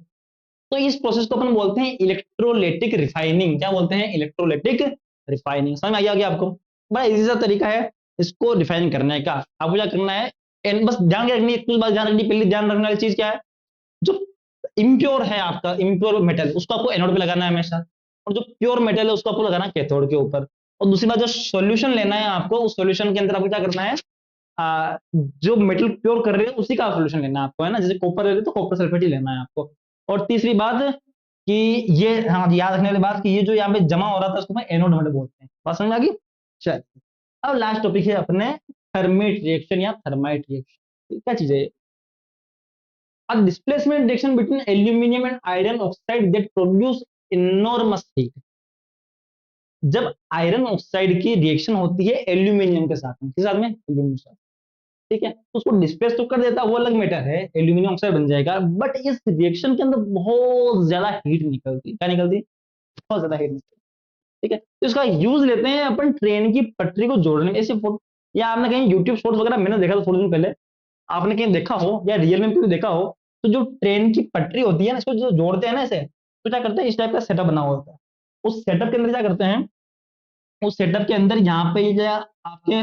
तो इस प्रोसेस को अपन बोलते हैं इलेक्ट्रोलाइटिक रिफाइनिंग। क्या बोलते हैं, इलेक्ट्रोलाइटिक रिफाइनिंग। समझ में आ गया आपको? बड़ा इजी सा तरीका है इसको रिफाइन करने का। आपको क्या करना है, बस ध्यान रखनी, एक बात ध्यान रखनी, पहले ध्यान रखने वाली चीज क्या है, जो इम्प्योर है आपका इम्प्योर मेटल, उसको आपको एनोड पे लगाना है हमेशा, और जो प्योर मेटल है उसको आपको लगाना है कैथोड के ऊपर। और दूसरी बात, जो सॉल्यूशन लेना है आपको, उस सॉल्यूशन के अंदर आपको क्या करना है, जो मेटल प्योर कर रहे हैं उसी का सॉल्यूशन लेना है आपको, है ना? जैसे कॉपर ले रहे तो कॉपर सल्फेट ही लेना है आपको। और तीसरी बात कि ये, हाँ याद रखने वाली बात, कि ये जो यहाँ पे जमा हो रहा था उसको एनोड मेटल बोलते हैं। बात समझ में आ गई? चल, अब लास्ट टॉपिक है अपने थर्मेट रिएक्शन या थर्माइट रिएक्शन। क्या चीज है, a displacement reaction between aluminum and iron oxide that produce enormous heat। जब आयरन ऑक्साइड की रिएक्शन होती है एल्यूमिनियम के साथ में, किस साथ में, एल्यूमिनियम साथ, ठीक है? तो उसको डिस्प्लेस तो कर देता है, वो अलग मैटर है, एल्यूमिनियम ऑक्साइड बन जाएगा, बट इस रिएक्शन के अंदर बहुत ज्यादा हीट निकलती, क्या निकलती, बहुत ज्यादा हीट निकलती, ठीक है? तो इसका यूज लेते हैं अपन ट्रेन की पटरी को जोड़ने में। ऐसे या आपने कहीं यूट्यूब शॉर्ट्स वगैरह, मैंने देखा था थोड़े दिन पहले, आपने कहीं देखा हो या रियल में भी देखा हो, तो जो ट्रेन की पटरी होती है ना, इसको जो जोड़ते हैं ना ऐसे, तो क्या करते हैं, इस टाइप का सेटअप बना हुआ होता है। उस सेटअप के अंदर क्या करते हैं, उस सेटअप के अंदर यहाँ पे ये जो आपके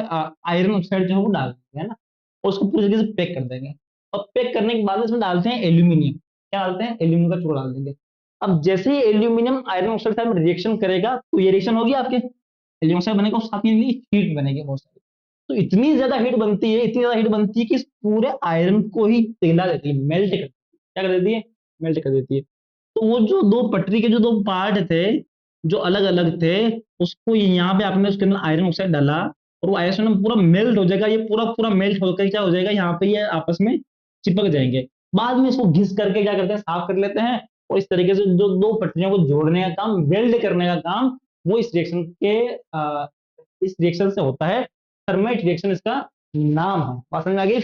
आयरन ऑक्साइड जो है वो डाल देंगे, है ना? और उसको पूरी तरीके से पैक कर देंगे, और पैक करने के बाद इसमें डालते हैं एल्यूमिनियम। क्या डालते हैं, एल्यूमिनियम का चूड़ा डाल देंगे। अब जैसे ही एल्यूमिनियम आयरन ऑक्साइड के साथ में रिएक्शन करेगा तो ये रिएक्शन होगी आपके, एल्यूमिनियम ऑक्साइड बनेगा, उस साथ में हीट बनेगी बहुत सारी। तो इतनी ज्यादा हीट बनती है, इतनी ज्यादा हीट बनती है कि इस पूरे आयरन को ही पिघला देती है, मेल्ट कर देती है। क्या कर देती है, मेल्ट कर देती है। तो वो जो दो पटरी के जो दो पार्ट थे जो अलग अलग थे, उसको यहाँ पे आपने उसके अंदर आयरन ऑक्साइड डाला और वो आयरन ऑक्साइड पूरा मेल्ट हो जाएगा, ये पूरा पूरा मेल्ट होकर क्या हो जाएगा, यहाँ पे ये आपस में चिपक जाएंगे। बाद में इसको घिस करके क्या करते हैं, साफ कर लेते हैं। और इस तरीके से जो दो पटरियों को जोड़ने का काम, वेल्ड करने का काम, वो इस रिएक्शन से होता है। थर्मेट रिएक्शन इसका नाम है। बात समझ में आ गई।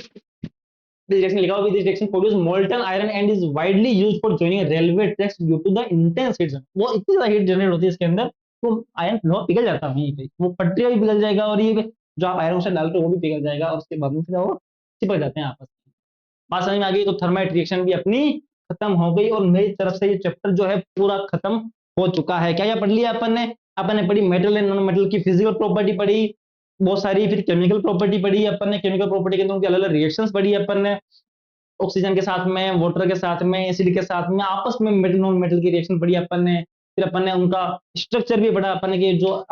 this reaction लिखा हुआ, this reaction produce molten iron and is widely used for joining railway tracks due to the intense heat। वो इतनी ज्यादा हीट जनरेट होती है इसके अंदर, तो आयरन बहुत पिघल जाता है वहीं पे, वो पटरिया भी पिघल जाएगा और ये जो आप आयरन ऑक्साइड डालते हो वो भी पिघल जाएगा, और उसके बाद में फिर वो चिपक जाते हैं आपस में। बात समझ में आ गई। तो थर्माइट रिएक्शन भी अपनी खत्म हो गई, और मेरी तरफ से ये चैप्टर जो है पूरा खत्म हो चुका है। क्या क्या पढ़ लिया अपन ने पढ़ी मेटल एंड नॉन मेटल की फिजिकल प्रॉपर्टी पढ़ी बहुत सारी, फिर केमिकल प्रॉपर्टी पढ़ी अपन ने, केमिकल प्रॉपर्टी के अंदर उनके अलग अलग रिएक्शंस पढ़ी अपन ने, ऑक्सीजन के साथ में, वाटर के साथ में, एसिड के साथ में, आपस में मेटल नॉन मेटल की रिएक्शन पढ़ी अपन ने। फिर अपन ने उनका स्ट्रक्चर भी पढ़ा अपन ने कि जो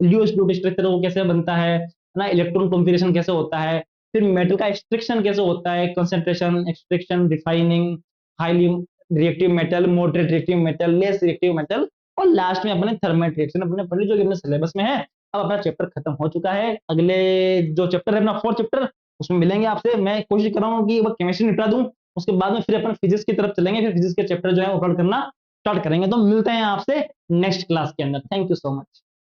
लियो स्ट्रक्चर वो कैसे बनता है ना, इलेक्ट्रॉन कॉन्फ़िगरेशन कैसे होता है, फिर मेटल का एक्सट्रैक्शन कैसे होता है, concentration, extraction, refining, highly reactive metal, moderate reactive metal, less reactive metal, और लास्ट में अपने थर्मल रिएक्शन अपने पढ़ ली जो कि अपने सिलेबस में है। अब अपना चैप्टर खत्म हो चुका है। अगले जो चैप्टर है अपना फोर्थ चैप्टर, उसमें मिलेंगे आपसे। मैं कोशिश कर रहा हूँ कि वो केमिस्ट्री निपटा दूं, उसके बाद में फिर अपन फिजिक्स की तरफ चलेंगे, फिर फिजिक्स के चैप्टर जो है वो पढ़ करना स्टार्ट करेंगे। तो मिलते हैं आपसे नेक्स्ट क्लास के अंदर। Thank you so much.